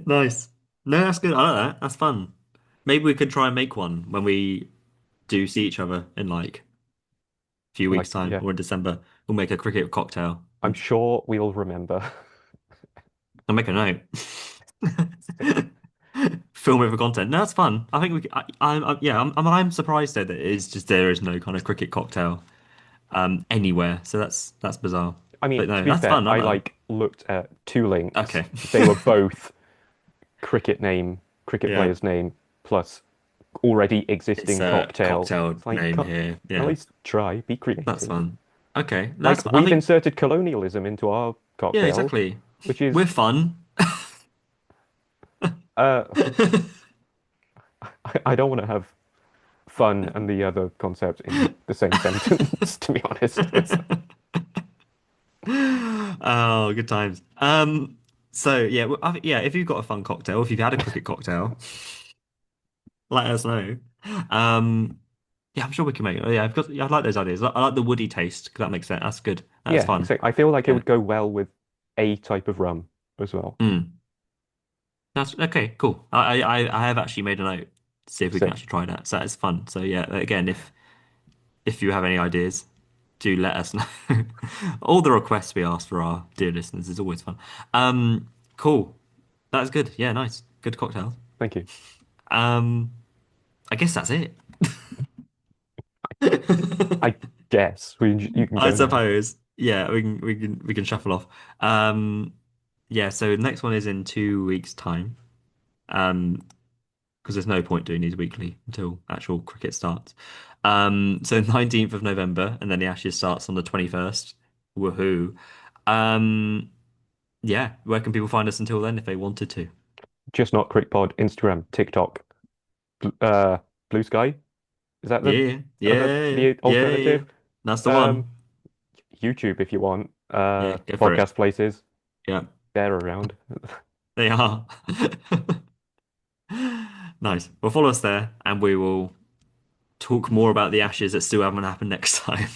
Nice. No, that's good. I like that. That's fun. Maybe we could try and make one when we do see each other in like a few like weeks' time yeah, or in December. We'll make a cricket cocktail I'm and sure we'll remember. I'll make a note. Film it for content. No, that's fun. I think we. Yeah. I'm surprised though that it is just there is no kind of cricket cocktail anywhere. So that's bizarre. I mean, But to no, be that's fair, fun. I I like that. like looked at two links. Okay. They were both cricket name, cricket Yeah. player's name plus already It's existing a cocktail. cocktail It's like name here. at Yeah. least try, be That's creative. fun. Okay. Like That's fun. I we've think inserted colonialism into our yeah, cocktail, exactly. which We're is fun. uh I don't want to have fun and the other concept in the same sentence, to be honest. Oh, good times. So yeah, yeah, if you've got a fun cocktail, if you've had a cricket cocktail, let us know. Um, yeah, I'm sure we can make it. Yeah, because yeah, I like those ideas. I like the woody taste. 'Cause that makes sense. That's good. That's Yeah, fun. exactly. I feel like it Yeah. would go well with a type of rum as well. Mm. That's okay. Cool. I have actually made a note to see if we can Sick. actually try that. So that's fun. So yeah, again, if you have any ideas, do let us know. All the requests we ask for our dear listeners is always fun. Um, Cool. That's good. Yeah, nice. Good cocktails. Thank you. Um, I guess that's it. I guess you can I go now. suppose. Yeah, we can shuffle off. Um, yeah, so the next one is in 2 weeks' time. Because there's no point doing these weekly until actual cricket starts. So 19th of November, and then the Ashes starts on the 21st. Woohoo. Um, yeah, where can people find us until then if they wanted to? Just not CrickPod, Instagram, TikTok, uh, Blue Sky. Is that Yeah, yeah, the yeah, yeah. alternative? That's the Um, one. YouTube if you want. Yeah, go for it. Podcast places. Yeah, They're around. they are. Nice. Well, follow us there, and we will talk more about the Ashes that still haven't happened next time.